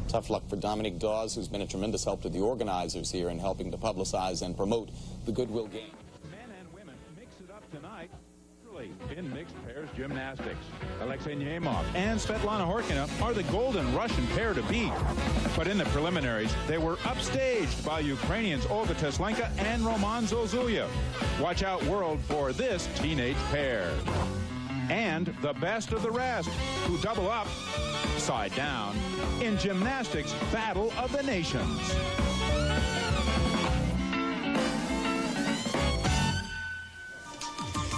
Tough luck for Dominique Dawes, who's been a tremendous help to the organizers here in helping to publicize and promote the Goodwill game. Men and women mix it up tonight in mixed pairs gymnastics. Alexei Nemov and Svetlana Horkina are the golden Russian pair to beat. But in the preliminaries, they were upstaged by Ukrainians Olga Teslenka and Roman Zozulia. Watch out, world, for this teenage pair. And the best of the rest, who double up, side down, in gymnastics Battle of the Nations.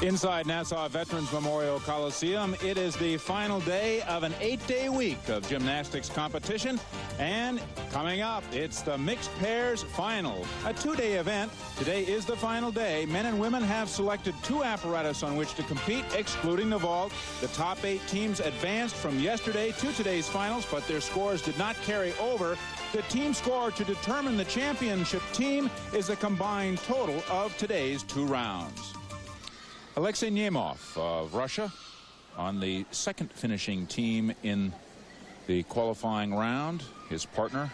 Inside Nassau Veterans Memorial Coliseum, it is the final day of an 8-day week of gymnastics competition. And coming up, it's the mixed pairs final, a 2-day event. Today is the final day. Men and women have selected 2 apparatus on which to compete, excluding the vault. The top 8 teams advanced from yesterday to today's finals, but their scores did not carry over. The team score to determine the championship team is a combined total of today's 2 rounds. Alexei Nemov of Russia on the second finishing team in the qualifying round. His partner,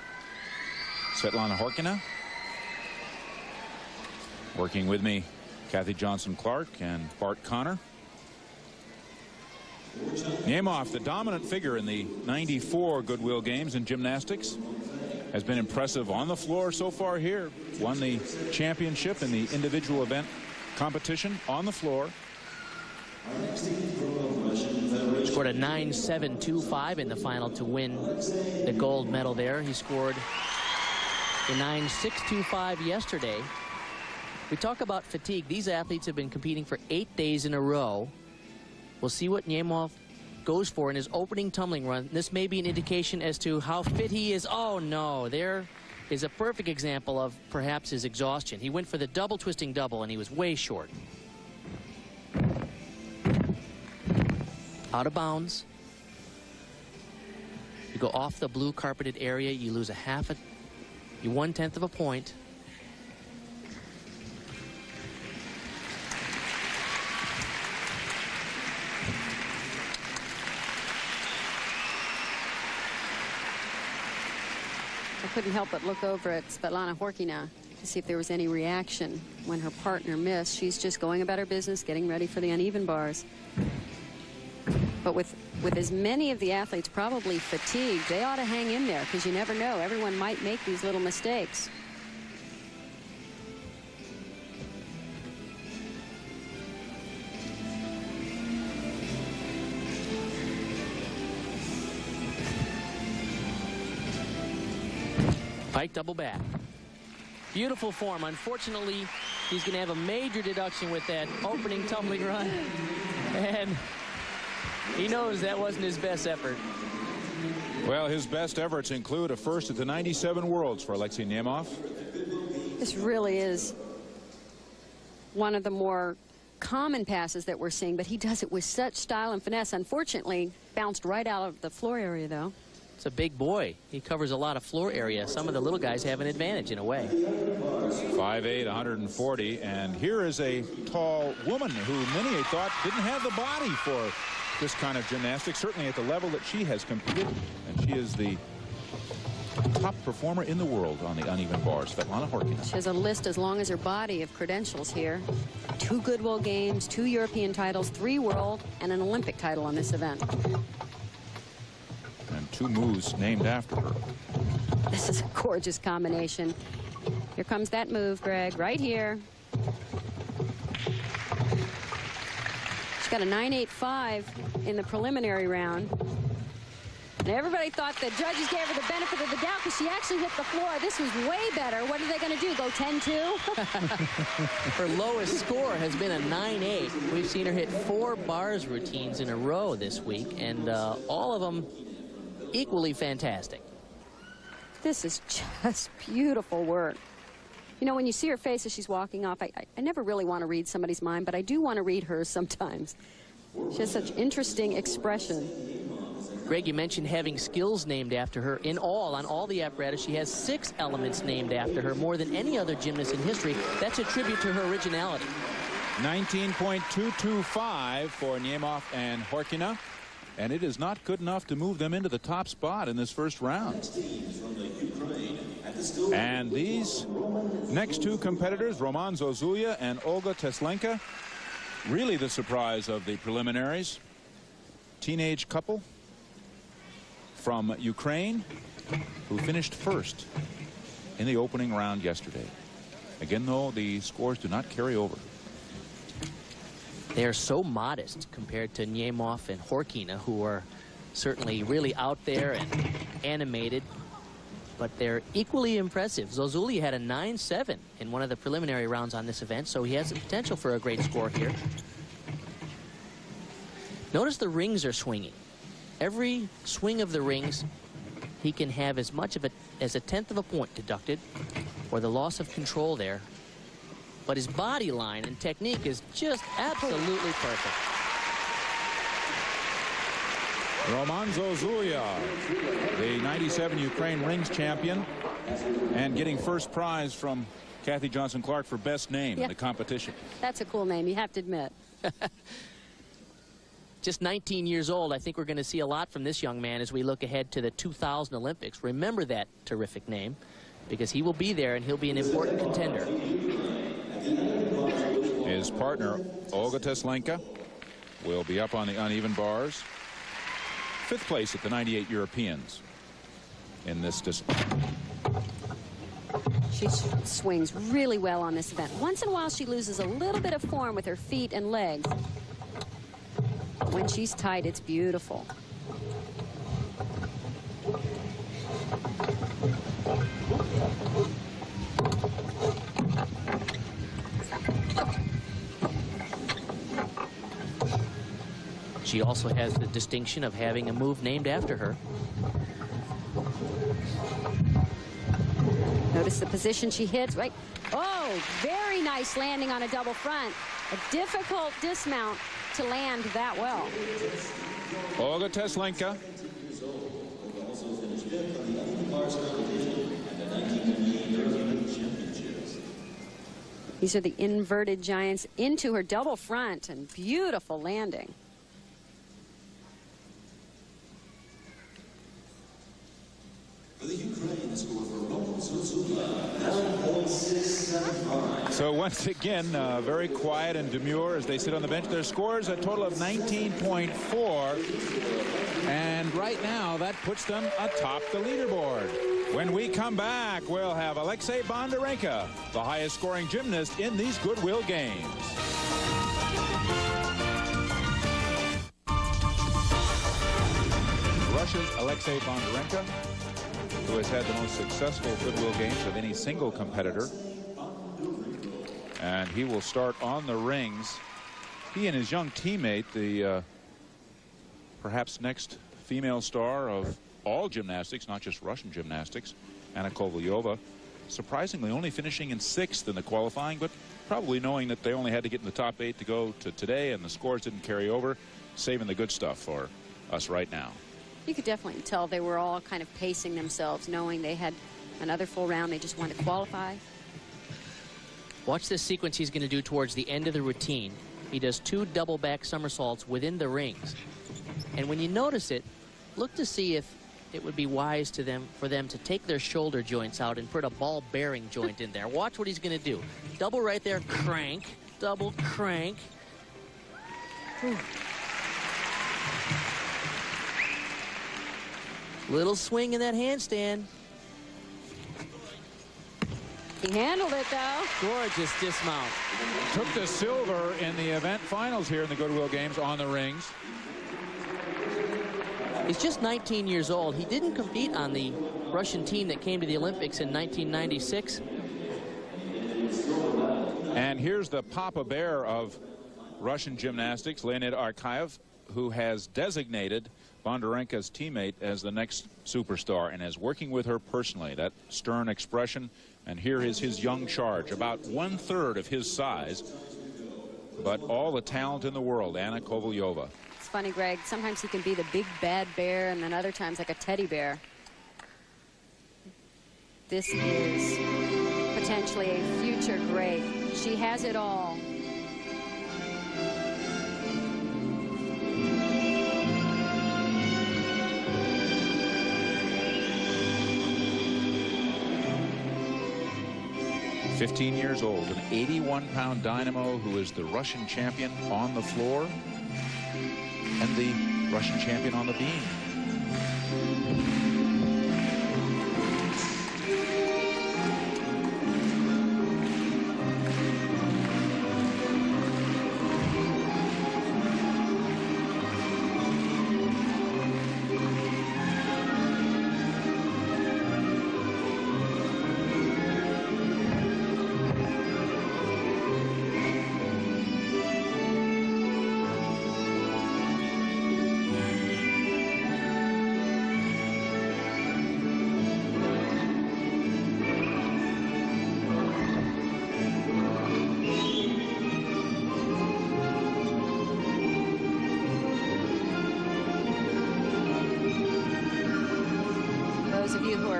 Svetlana Horkina. Working with me, Kathy Johnson-Clark and Bart Connor. Nemov, the dominant figure in the 94 Goodwill Games in gymnastics, has been impressive on the floor so far here. Won the championship in the individual event competition on the floor. Scored a 9.725 in the final to win the gold medal there. He scored a 9.625 yesterday. We talk about fatigue. These athletes have been competing for 8 days in a row. We'll see what Nemov goes for in his opening tumbling run. This may be an indication as to how fit he is. Oh no, there is a perfect example of perhaps his exhaustion. He went for the double twisting double and he was way short. Out of bounds. You go off the blue carpeted area, you lose you 1/10 of a point. I couldn't help but look over at Svetlana Horkina to see if there was any reaction when her partner missed. She's just going about her business, getting ready for the uneven bars. But with as many of the athletes probably fatigued, they ought to hang in there, because you never know. Everyone might make these little mistakes. Pike double back. Beautiful form. Unfortunately, he's going to have a major deduction with that opening tumbling run. And he knows that wasn't his best effort. Well, his best efforts include a first at the 97 Worlds for Alexei Nemov. This really is one of the more common passes that we're seeing, but he does it with such style and finesse. Unfortunately, bounced right out of the floor area, though. It's a big boy. He covers a lot of floor area. Some of the little guys have an advantage in a way. 5'8", 140, and here is a tall woman who many thought didn't have the body for this kind of gymnastics, certainly at the level that she has competed, and she is the top performer in the world on the uneven bars, Svetlana Horkina. She has a list as long as her body of credentials here. 2 Goodwill games, 2 European titles, 3 world, and an Olympic title on this event. And 2 moves named after her. This is a gorgeous combination. Here comes that move, Greg, right here. She's got a 9.85 in the preliminary round. And everybody thought the judges gave her the benefit of the doubt because she actually hit the floor. This was way better. What are they going to do, go 10-2? Her lowest score has been a 9.8. We've seen her hit 4 bars routines in a row this week, and all of them equally fantastic. This is just beautiful work. You know, when you see her face as she's walking off, I never really want to read somebody's mind, but I do want to read hers sometimes. She has such interesting expression. Greg, you mentioned having skills named after her. In all, on all the apparatus, she has 6 elements named after her, more than any other gymnast in history. That's a tribute to her originality. 19.225 for Nemov and Horkina. And it is not good enough to move them into the top spot in this first round. And these next 2 competitors, Roman Zozulya and Olga Teslenka, really the surprise of the preliminaries. Teenage couple from Ukraine who finished first in the opening round yesterday. Again, though, the scores do not carry over. They are so modest compared to Nemov and Horkina, who are certainly really out there and animated, but they're equally impressive. Zozulya had a 9.7 in one of the preliminary rounds on this event, so he has the potential for a great score here. Notice the rings are swinging. Every swing of the rings, he can have as much of it as a 1/10 of a point deducted, or the loss of control there. But his body line and technique is just absolutely perfect. Roman Zozulya, the 97 Ukraine rings champion, and getting first prize from Kathy Johnson-Clark for best name in the competition. That's a cool name, you have to admit. Just 19 years old. I think we're going to see a lot from this young man as we look ahead to the 2000 Olympics. Remember that terrific name, because he will be there and he'll be an important contender. His partner, Olga Teslenka, will be up on the uneven bars. 5th place at the 98 Europeans in this discipline. She swings really well on this event. Once in a while, she loses a little bit of form with her feet and legs. But when she's tight, it's beautiful. She also has the distinction of having a move named after her. Notice the position she hits, right? Oh, very nice landing on a double front. A difficult dismount to land that well. Olga Teslenka. These are the inverted giants into her double front, and beautiful landing. So once again, very quiet and demure as they sit on the bench. Their scores a total of 19.4. And right now, that puts them atop the leaderboard. When we come back, we'll have Alexei Bondarenko, the highest scoring gymnast in these Goodwill games. Russia's Alexei Bondarenko who has had the most successful Goodwill games of any single competitor. And he will start on the rings. He and his young teammate, the perhaps next female star of all gymnastics, not just Russian gymnastics, Anna Kovalyova, surprisingly only finishing in 6th in the qualifying, but probably knowing that they only had to get in the top 8 to go to today, and the scores didn't carry over, saving the good stuff for us right now. You could definitely tell they were all kind of pacing themselves, knowing they had another full round. They just wanted to qualify. Watch this sequence he's going to do towards the end of the routine. He does 2 double back somersaults within the rings. And when you notice it, look to see if it would be wise for them to take their shoulder joints out and put a ball bearing joint in there. Watch what he's going to do. Double right there, crank, double crank. Whew. Little swing in that handstand. He handled it, though. Gorgeous dismount. Took the silver in the event finals here in the Goodwill Games on the rings. He's just 19 years old. He didn't compete on the Russian team that came to the Olympics in 1996. And here's the Papa Bear of Russian gymnastics, Leonid Arkayev, who has designated Bondarenka's teammate as the next superstar and is working with her personally. That stern expression. And here is his young charge, about 1/3 of his size, but all the talent in the world, Anna Kovalyova. It's funny, Greg. Sometimes he can be the big bad bear, and then other times like a teddy bear. This is potentially a future great. She has it all. "15 years old, an 81-pound dynamo who is the Russian champion on the floor and the Russian champion on the beam."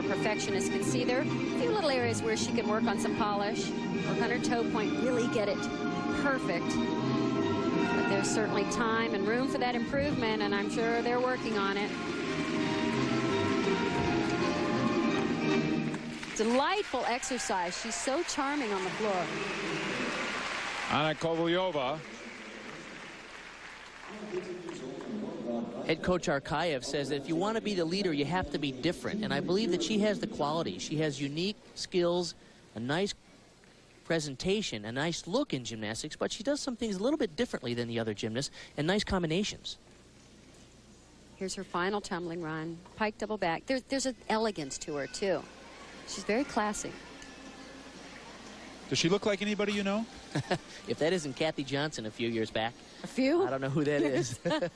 Perfectionists can see there are a few little areas where she can work on some polish, work on her toe point, really get it perfect. But there's certainly time and room for that improvement, and I'm sure they're working on it. Delightful exercise. She's so charming on the floor. Anna Kovalyova. Head coach Arkayev says that if you want to be the leader, you have to be different. And I believe that she has the quality. She has unique skills, a nice presentation, a nice look in gymnastics, but she does some things a little bit differently than the other gymnasts, and nice combinations. Here's her final tumbling run. Pike double back. There's an elegance to her, too. She's very classy. Does she look like anybody you know? If that isn't Kathy Johnson a few years back. A few? I don't know who that is. A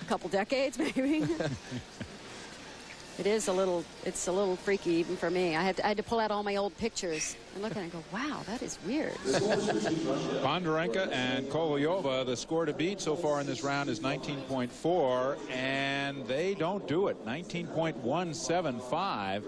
couple decades, maybe. It's a little freaky even for me. I had to pull out all my old pictures and look at it and go, wow, that is weird. Bondarenka and Kovalyova, the score to beat so far in this round is 19.4, and they don't do it. 19.175.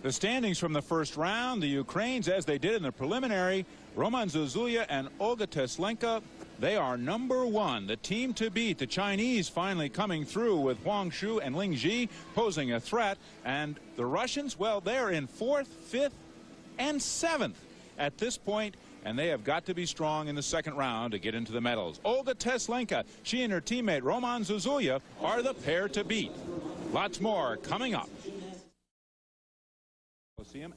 The standings from the first round, the Ukrainians, as they did in the preliminary, Roman Zuzulia and Olga Teslenka, they are #1, the team to beat. The Chinese finally coming through with Huang Shu and Ling Ji posing a threat. And the Russians, well, they're in 4th, 5th, and 7th at this point, and they have got to be strong in the second round to get into the medals. Olga Teslenka, she and her teammate Roman Zuzulia are the pair to beat. Lots more coming up.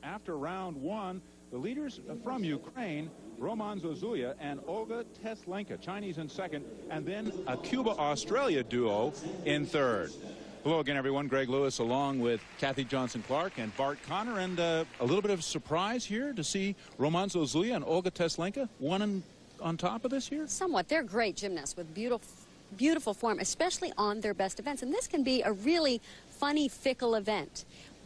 After round 1, the leaders from Ukraine, Roman Zuzulia and Olga Teslenka, Chinese in second, and then a Cuba-Australia duo in third. Hello again, everyone. Greg Lewis along with Kathy Johnson-Clark and Bart Connor. And a little bit of surprise here to see Roman Zozulya and Olga Teslenka on top of this here. Somewhat. They're great gymnasts with beautiful form, especially on their best events. And this can be a really funny, fickle event.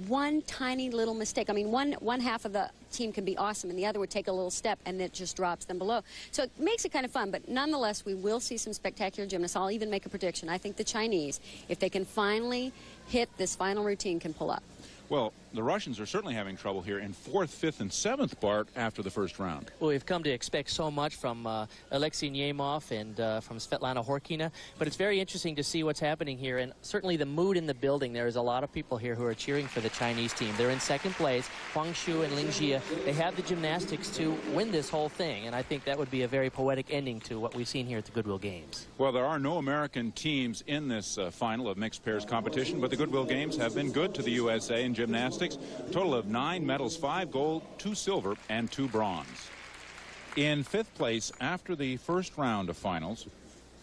One tiny little mistake. I mean, one half of the team can be awesome, and the other would take a little step, and it just drops them below. So it makes it kind of fun, but nonetheless, we will see some spectacular gymnasts. I'll even make a prediction. I think the Chinese, if they can finally hit this final routine, can pull up. Well, the Russians are certainly having trouble here in 4th, 5th, and 7th, Bart, after the first round. Well, we've come to expect so much from Alexei Nemov and from Svetlana Horkina, but it's very interesting to see what's happening here, and certainly the mood in the building. There's a lot of people here who are cheering for the Chinese team. They're in 2nd place. Huang Shu and Ling Jie, they have the gymnastics to win this whole thing, and I think that would be a very poetic ending to what we've seen here at the Goodwill Games. Well, there are no American teams in this final of mixed pairs competition, but the Goodwill Games have been good to the USA in gymnastics. A total of 9 medals, 5 gold, 2 silver, and 2 bronze. In 5th place after the first round of finals,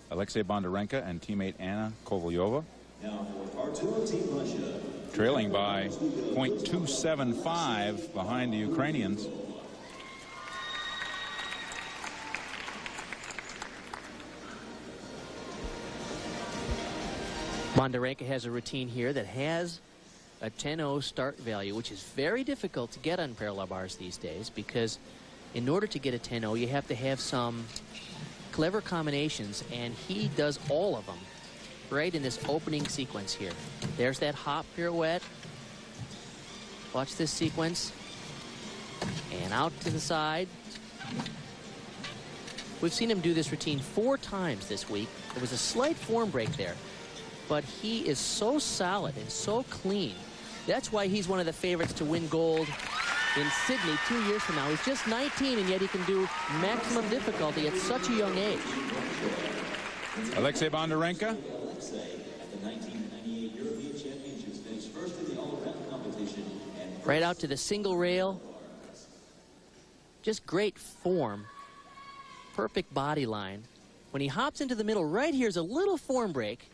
Alexei Bondarenka and teammate Anna Kovalyova, trailing by .275 behind the Ukrainians. Bondarenka has a routine here that has a 10-0 start value, which is very difficult to get on parallel bars these days, because in order to get a 10-0, you have to have some clever combinations, and he does all of them right in this opening sequence here. There's that hop pirouette. Watch this sequence. And out to the side. We've seen him do this routine 4 times this week. There was a slight form break there, but he is so solid and so clean. That's why he's one of the favorites to win gold in Sydney 2 years from now. He's just 19, and yet he can do maximum difficulty at such a young age. Alexei Bondarenka. Right out to the single rail. Just great form. Perfect body line. When he hops into the middle, right here's a little form break.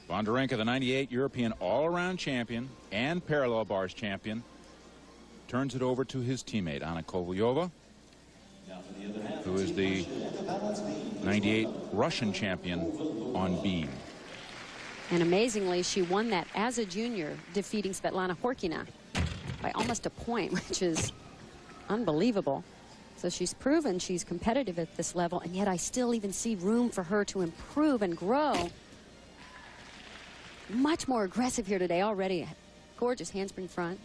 Bondarenka, the '98 European all-around champion and parallel bars champion, turns it over to his teammate, Anna Kovalyova, who is the '98 Russian champion on beam. And amazingly, she won that as a junior, defeating Svetlana Horkina by almost a point, which is unbelievable. So she's proven she's competitive at this level, and yet I still even see room for her to improve and grow. Much more aggressive here today already. Gorgeous handspring front.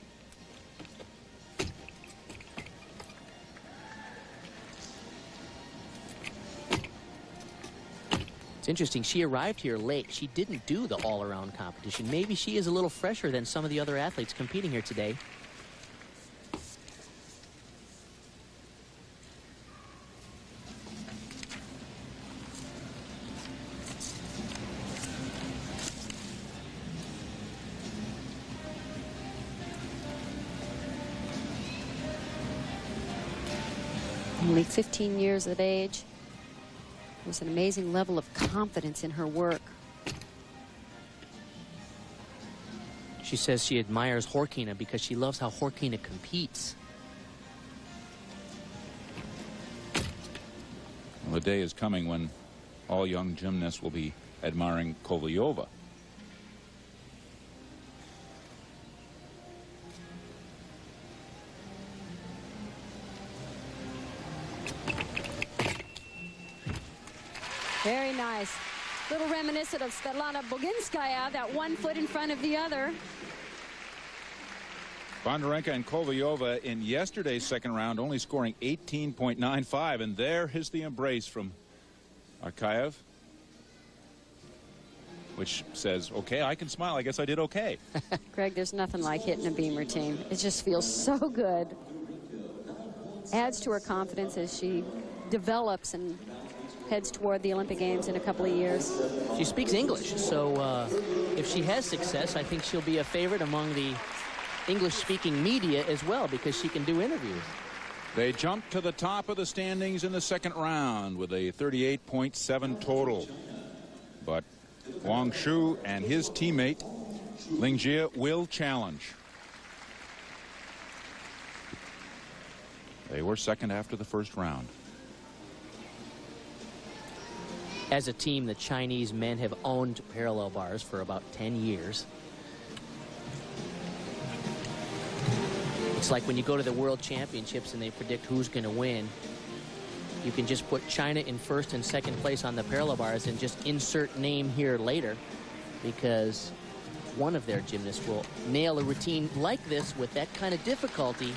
It's interesting, she arrived here late. She didn't do the all-around competition. Maybe she is a little fresher than some of the other athletes competing here today. Only 15 years of age. There's an amazing level of confidence in her work. She says she admires Horkina because she loves how Horkina competes. Well, the day is coming when all young gymnasts will be admiring Kovalyova. Very nice. Little reminiscent of Svetlana Boginskaya, that 1 foot in front of the other. Bondarenka and Kovalyova in yesterday's second round only scoring 18.95, and there is the embrace from Arkayev, which says, okay, I can smile. I guess I did okay. Greg, there's nothing like hitting a beam routine. It just feels so good. Adds to her confidence as she develops and heads toward the Olympic Games in a couple of years. She speaks English, so if she has success, I think she'll be a favorite among the English-speaking media as well, because she can do interviews. They jump to the top of the standings in the second round with a 38.7 total. But Wang Shu and his teammate Ling Jie will challenge. They were second after the first round. As a team, the Chinese men have owned parallel bars for about 10 years. It's like when you go to the World Championships and they predict who's going to win. You can just put China in first and second place on the parallel bars and just insert name here later, because one of their gymnasts will nail a routine like this with that kind of difficulty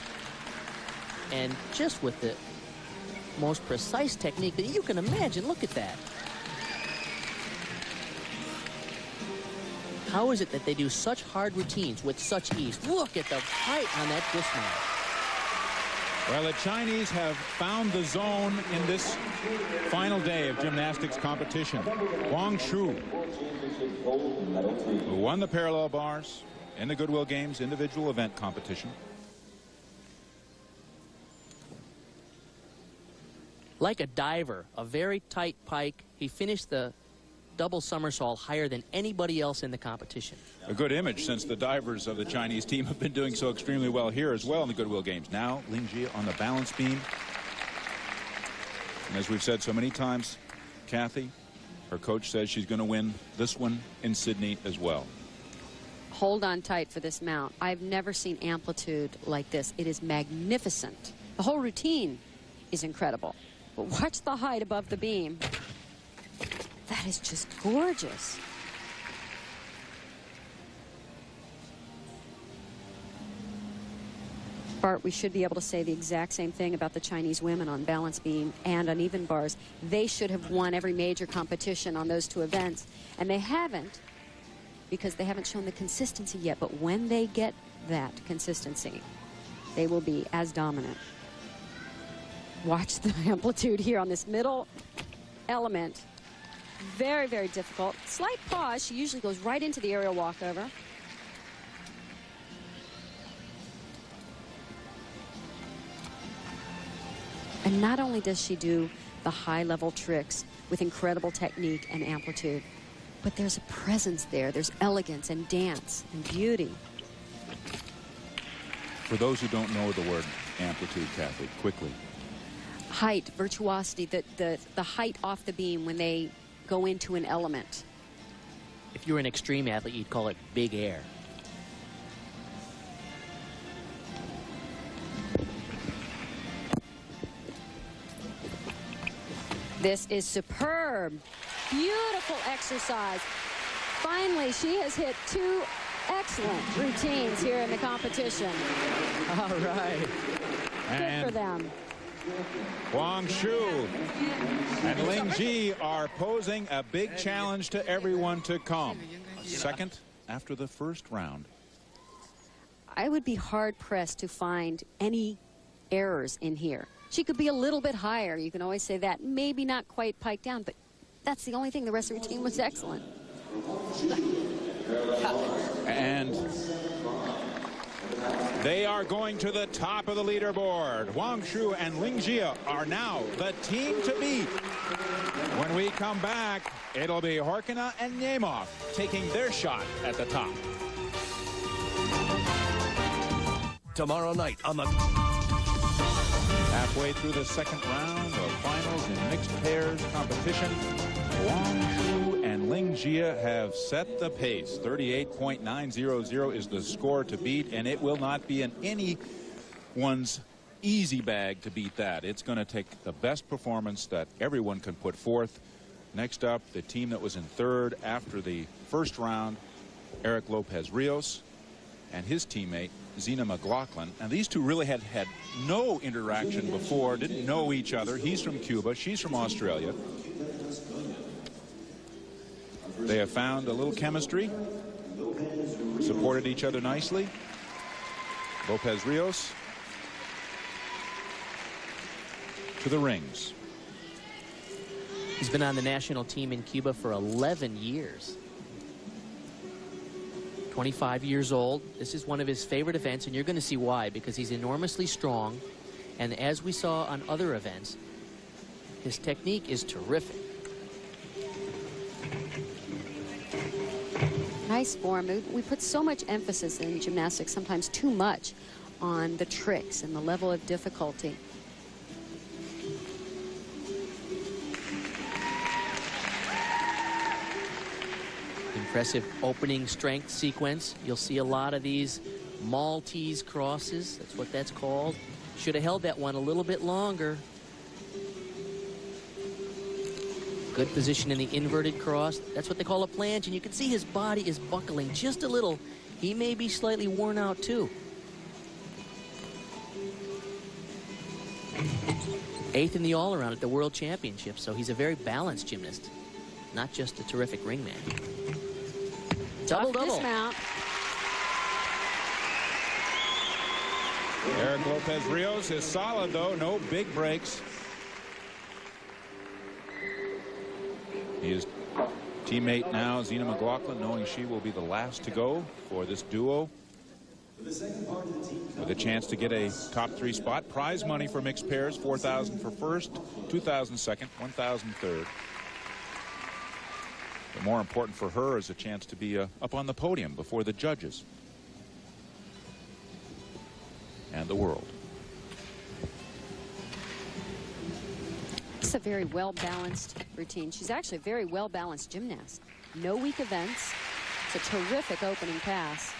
and just with the most precise technique that you can imagine. Look at that. How is it that they do such hard routines with such ease? Look at the height on that dismount. Well, the Chinese have found the zone in this final day of gymnastics competition. Wang Shu, who won the parallel bars in the Goodwill Games individual event competition. Like a diver, a very tight pike, he finished the double somersault higher than anybody else in the competition. A good image, since the divers of the Chinese team have been doing so extremely well here as well in the Goodwill Games. Now Ling Jie on the balance beam. And as we've said so many times, Kathy, her coach says she's going to win this one in Sydney as well. Hold on tight for this mount. I've never seen amplitude like this. It is magnificent. The whole routine is incredible. But watch the height above the beam. That is just gorgeous. Bart, we should be able to say the exact same thing about the Chinese women on balance beam and on even bars. They should have won every major competition on those two events, and they haven't, because they haven't shown the consistency yet. But when they get that consistency, they will be as dominant. Watch the amplitude here on this middle element. Very, very difficult. Slight pause. She usually goes right into the aerial walkover. And not only does she do the high-level tricks with incredible technique and amplitude, but there's a presence there. There's elegance and dance and beauty. For those who don't know the word amplitude, Kathy, quickly. Height, virtuosity, the height off the beam when they go into an element. If you're an extreme athlete, you'd call it big air. This is superb. Beautiful exercise. Finally, she has hit two excellent routines here in the competition. All right. Good for them. Wang Shu and Ling Jie are posing a big challenge to everyone to come. Second after the first round. I would be hard-pressed to find any errors in here. She could be a little bit higher. You can always say that. Maybe not quite piked down, but that's the only thing. The rest of her routine was excellent. And they are going to the top of the leaderboard. Wang Shu and Ling Jie are now the team to beat. When we come back, it'll be Horkina and Nemov taking their shot at the top. Tomorrow night on the... Halfway through the second round of finals in mixed pairs competition, Wang Shu and Ling Jie have set the pace. 38.900 is the score to beat, and it will not be in anyone's easy bag to beat that. It's going to take the best performance that everyone can put forth. Next up, the team that was in third after the first round, Eric Lopez Rios and his teammate Zena McLaughlin. And these two really had no interaction before, didn't know each other. He's from Cuba, she's from Australia. They have found a little chemistry, supported each other nicely. Lopez Rios to the rings. He's been on the national team in Cuba for 11 years. 25 years old. This is one of his favorite events, and you're going to see why, because he's enormously strong, and as we saw on other events, his technique is terrific. nice form. We put so much emphasis in gymnastics, sometimes too much, on the tricks and the level of difficulty. Impressive opening strength sequence. You'll see a lot of these Maltese crosses. That's what that's called. Should have held that one a little bit longer. Good position in the inverted cross. That's what they call a planche, and you can see his body is buckling just a little. He may be slightly worn out too. 8th in the all-around at the World Championships, so he's a very balanced gymnast, not just a terrific ringman. Double-double. Dismount. Eric Lopez Rios is solid, though. No big breaks. His teammate now, Zena McLaughlin, knowing she will be the last to go for this duo, with a chance to get a top 3 spot. Prize money for mixed pairs, $4,000 for first, $2,000 second, $1,000 third. But more important for her is a chance to be up on the podium before the judges and the world. It's a very well-balanced routine. She's actually a very well-balanced gymnast. No weak events. It's a terrific opening pass.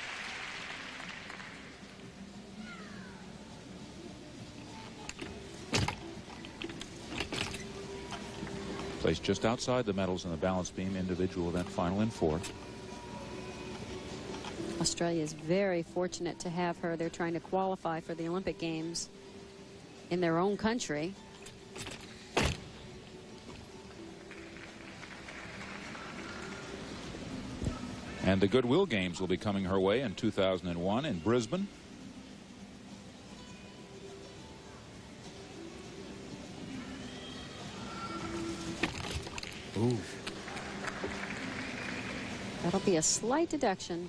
Placed just outside the medals in the balance beam individual event final in 4th. Australia is very fortunate to have her. They're trying to qualify for the Olympic Games in their own country. And the Goodwill Games will be coming her way in 2001 in Brisbane. Ooh. That'll be a slight deduction.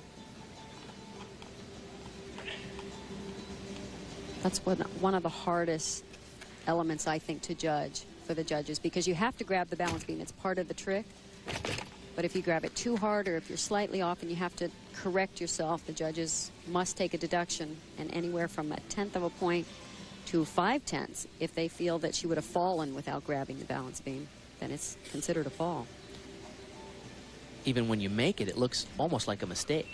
That's one of the hardest elements, I think, to judge for the judges, because you have to grab the balance beam. It's part of the trick. But if you grab it too hard, or if you're slightly off and you have to correct yourself, the judges must take a deduction, and anywhere from 1/10 of a point to 5/10 if they feel that she would have fallen without grabbing the balance beam. Then it's considered a fall. Even when you make it, it looks almost like a mistake.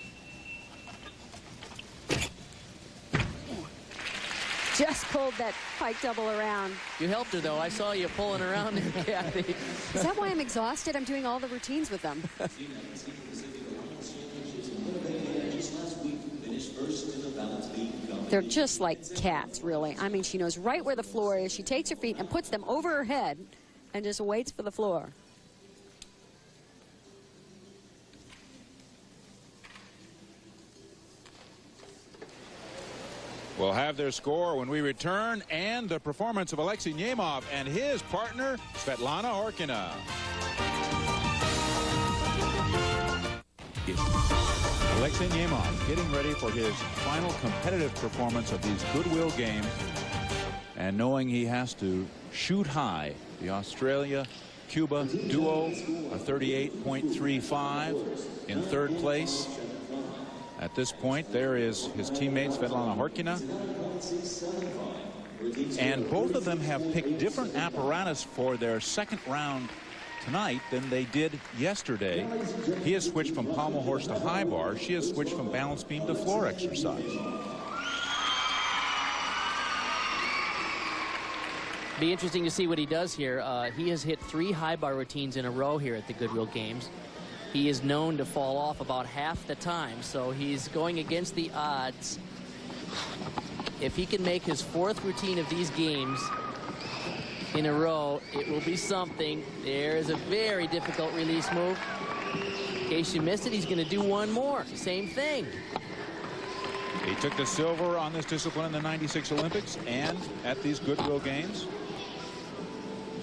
Just pulled that pike double around. You helped her, though. I saw you pulling around there, Kathy. Is that why I'm exhausted? I'm doing all the routines with them. They're just like cats, really. I mean, she knows right where the floor is. She takes her feet and puts them over her head and just waits for the floor. We'll have their score when we return, and the performance of Alexei Nemov and his partner, Svetlana Horkina. Alexei Nemov getting ready for his final competitive performance of these Goodwill Games, and knowing he has to shoot high. The Australia-Cuba duo, a 38.35 in 3rd place. At this point, there is his teammate Svetlana Horkina, and both of them have picked different apparatus for their 2nd round tonight than they did yesterday. He has switched from pommel horse to high bar. She has switched from balance beam to floor exercise. Be interesting to see what he does here. He has hit 3 high bar routines in a row here at the Goodwill Games. He is known to fall off about half the time, so he's going against the odds. If he can make his 4th routine of these games in a row, it will be something. There is a very difficult release move. In case you missed it, he's going to do one more. Same thing. He took the silver on this discipline in the '96 Olympics and at these Goodwill Games.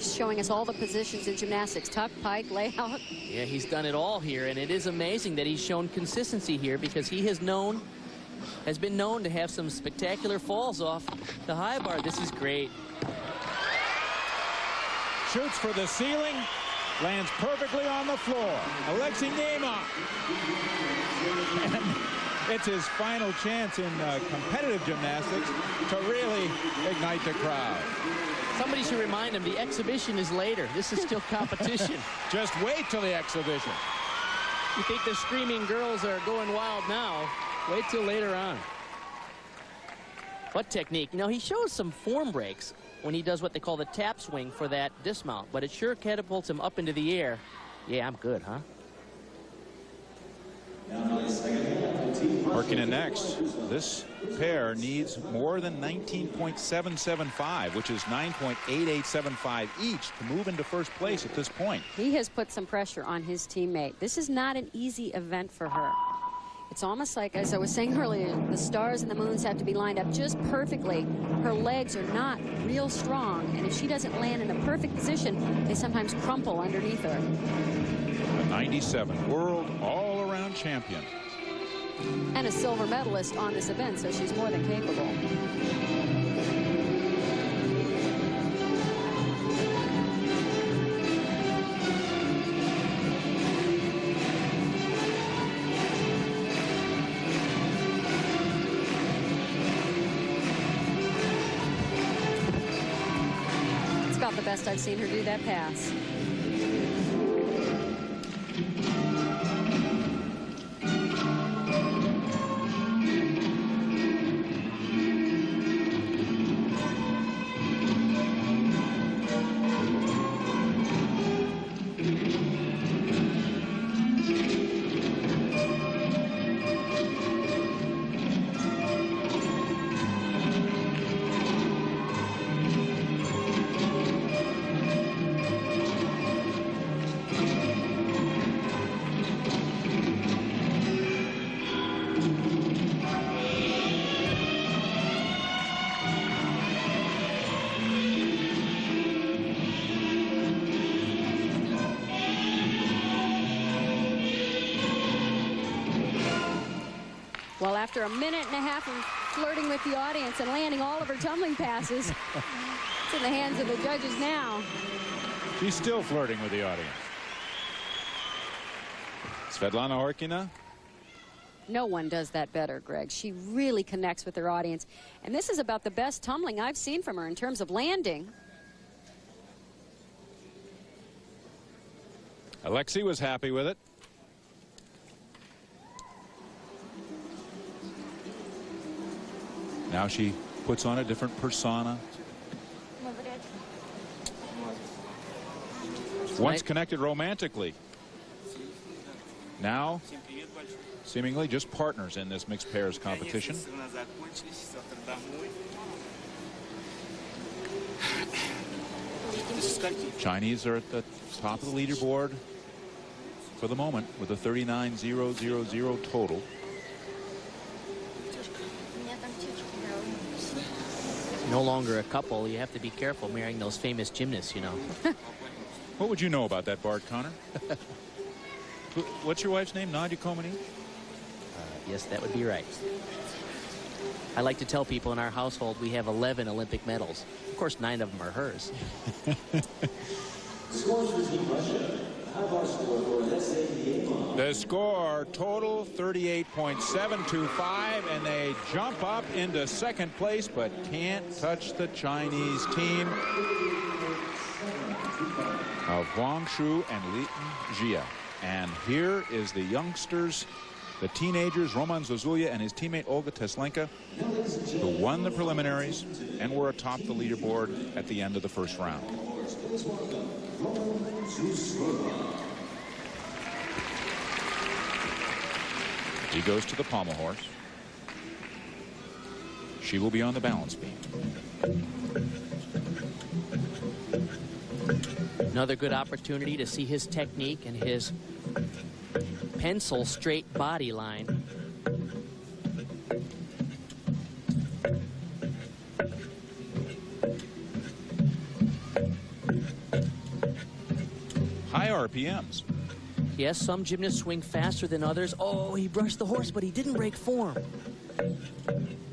Showing us all the positions in gymnastics: tuck, pike, layout. Yeah, he's done it all here, and it is amazing that he's shown consistency here, because he has been known to have some spectacular falls off the high bar. This is great. Shoots for the ceiling, lands perfectly on the floor. Alexei Nemov. And it's his final chance in competitive gymnastics to really ignite the crowd. Somebody should remind him the exhibition is later. This is still competition. Just wait till the exhibition. You think the screaming girls are going wild now? Wait till later on. What technique? You know, he shows some form breaks when he does what they call the tap swing for that dismount, but it sure catapults him up into the air. Yeah, I'm good, huh? Harkinen next. This pair needs more than 19.775, which is 9.8875 each to move into first place at this point. He has put some pressure on his teammate. This is not an easy event for her. It's almost like, as I was saying earlier, the stars and the moons have to be lined up just perfectly. Her legs are not real strong, and if she doesn't land in a perfect position, they sometimes crumple underneath her. A 97 world all-around champion. And a silver medalist on this event, so she's more than capable. It's about the best I've seen her do that pass. Well, after a minute and a half of flirting with the audience and landing all of her tumbling passes, it's in the hands of the judges now. She's still flirting with the audience. Svetlana Horkina. No one does that better, Greg. She really connects with her audience. And this is about the best tumbling I've seen from her in terms of landing. Alexei was happy with it. Now she puts on a different persona. Once connected romantically. Now, seemingly just partners in this mixed pairs competition. Chinese are at the top of the leaderboard for the moment with a 39.000 total. No longer a couple. You have to be careful marrying those famous gymnasts, you know. What would you know about that, Bart Connor? What's your wife's name? Nadia Komeny? Yes, that would be right. I like to tell people in our household we have 11 Olympic medals. Of course, 9 of them are hers. The score total 38.725, and they jump up into second place but can't touch the Chinese team of Huang Shu and Li Jia. And here is the youngsters, the teenagers, Roman Zozulya and his teammate Olga Teslenka, who won the preliminaries and were atop the leaderboard at the end of the first round. He goes to the pommel horse. She will be on the balance beam. Another good opportunity to see his technique and his pencil straight body line. High RPMs. Yes, some gymnasts swing faster than others. Oh, he brushed the horse, but he didn't break form.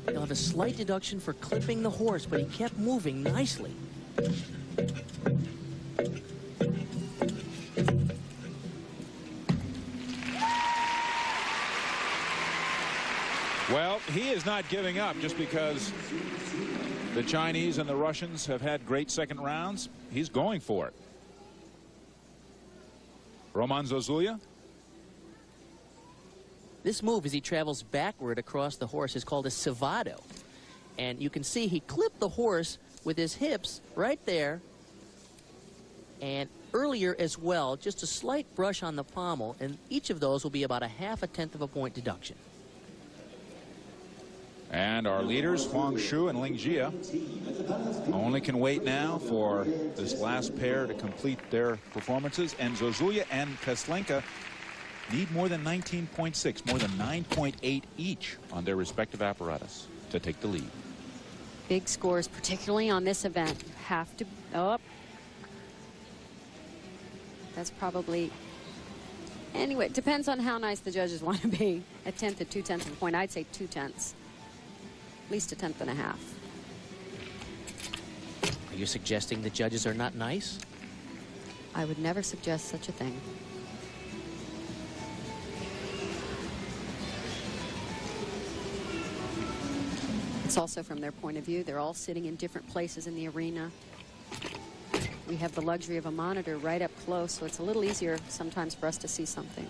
He'll have a slight deduction for clipping the horse, but he kept moving nicely. Well, he is not giving up just because the Chinese and the Russians have had great second rounds. He's going for it. Roman Zozulya. This move, as he travels backward across the horse, is called a civado. And you can see he clipped the horse with his hips right there. And earlier as well, just a slight brush on the pommel, and each of those will be about a 0.5 of a point deduction. And our leaders, Huang Shu and Ling Jie, only can wait now for this last pair to complete their performances. And Zozulya and Teslenka need more than 19.6, more than 9.8 each on their respective apparatus to take the lead. Big scores, particularly on this event. You have to, oh, that's probably, anyway, it depends on how nice the judges want to be. 1/10 to 2/10 of a point. I'd say 2/10. At least 1.5. Are you suggesting the judges are not nice? I would never suggest such a thing. It's also from their point of view. They're all sitting in different places in the arena. We have the luxury of a monitor right up close, so it's a little easier sometimes for us to see something.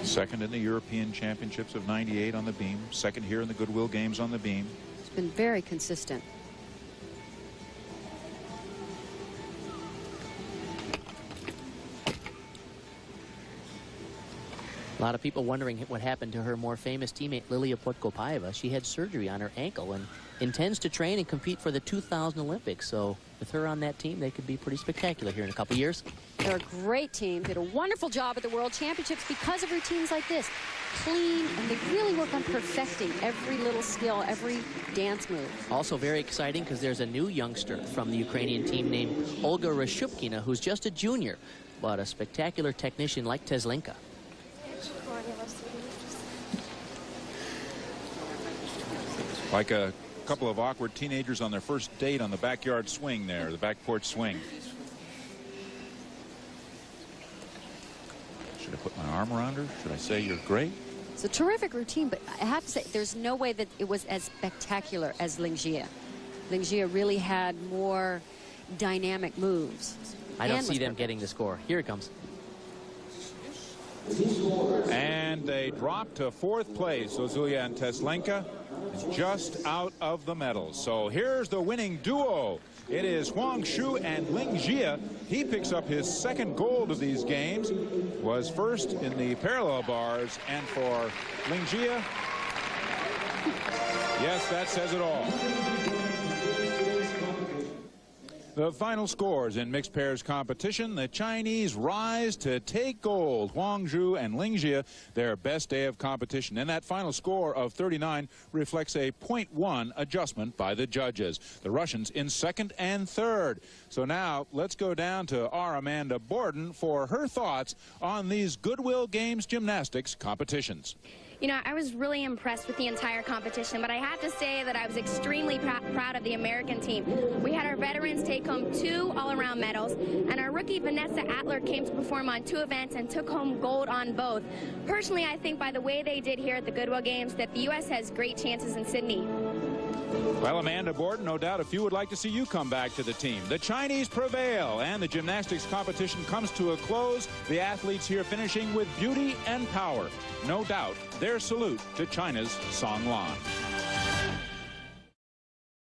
Second in the European Championships of '98 on the beam. Second here in the Goodwill Games on the beam. It's been very consistent. A lot of people wondering what happened to her more famous teammate, Lilia Podkopayeva. She had surgery on her ankle and intends to train and compete for the 2000 Olympics. So with her on that team, they could be pretty spectacular here in a couple years. They're a great team. Did a wonderful job at the World Championships because of routines like this. Clean, and they really work on perfecting every little skill, every dance move. Also very exciting because there's a new youngster from the Ukrainian team named Olga Rashupkina, who's just a junior, but a spectacular technician like Teslenka. Like a couple of awkward teenagers on their first date on the backyard swing there, the back porch swing. Should I put my arm around her? Should I say you're great? It's a terrific routine, but I have to say, there's no way that it was as spectacular as Ling Jie. Ling Jie really had more dynamic moves. I don't see them getting the score. Here it comes. And they drop to fourth place. Zozulya and Teslenka just out of the medals. So here's the winning duo. It is Huang Shu and Ling Jie. He picks up his second gold of these games. Was first in the parallel bars. And for Ling Jie, yes, that says it all. The final scores in mixed pairs competition. The Chinese rise to take gold. Huang Shu and Ling Jie, their best day of competition. And that final score of 39 reflects a 0.1 adjustment by the judges. The Russians in second and third. So now let's go down to our Amanda Borden for her thoughts on these Goodwill Games gymnastics competitions. You know, I was really impressed with the entire competition, but I have to say that I was extremely proud of the American team. We had our veterans take home 2 all-around medals, and our rookie Vanessa Atler came to perform on 2 events and took home gold on both. Personally, I think by the way they did here at the Goodwill Games that the U.S. has great chances in Sydney. Well, Amanda Borden, no doubt a few would like to see you come back to the team. The Chinese prevail, and the gymnastics competition comes to a close. The athletes here finishing with beauty and power. No doubt their salute to China's Sang Lan.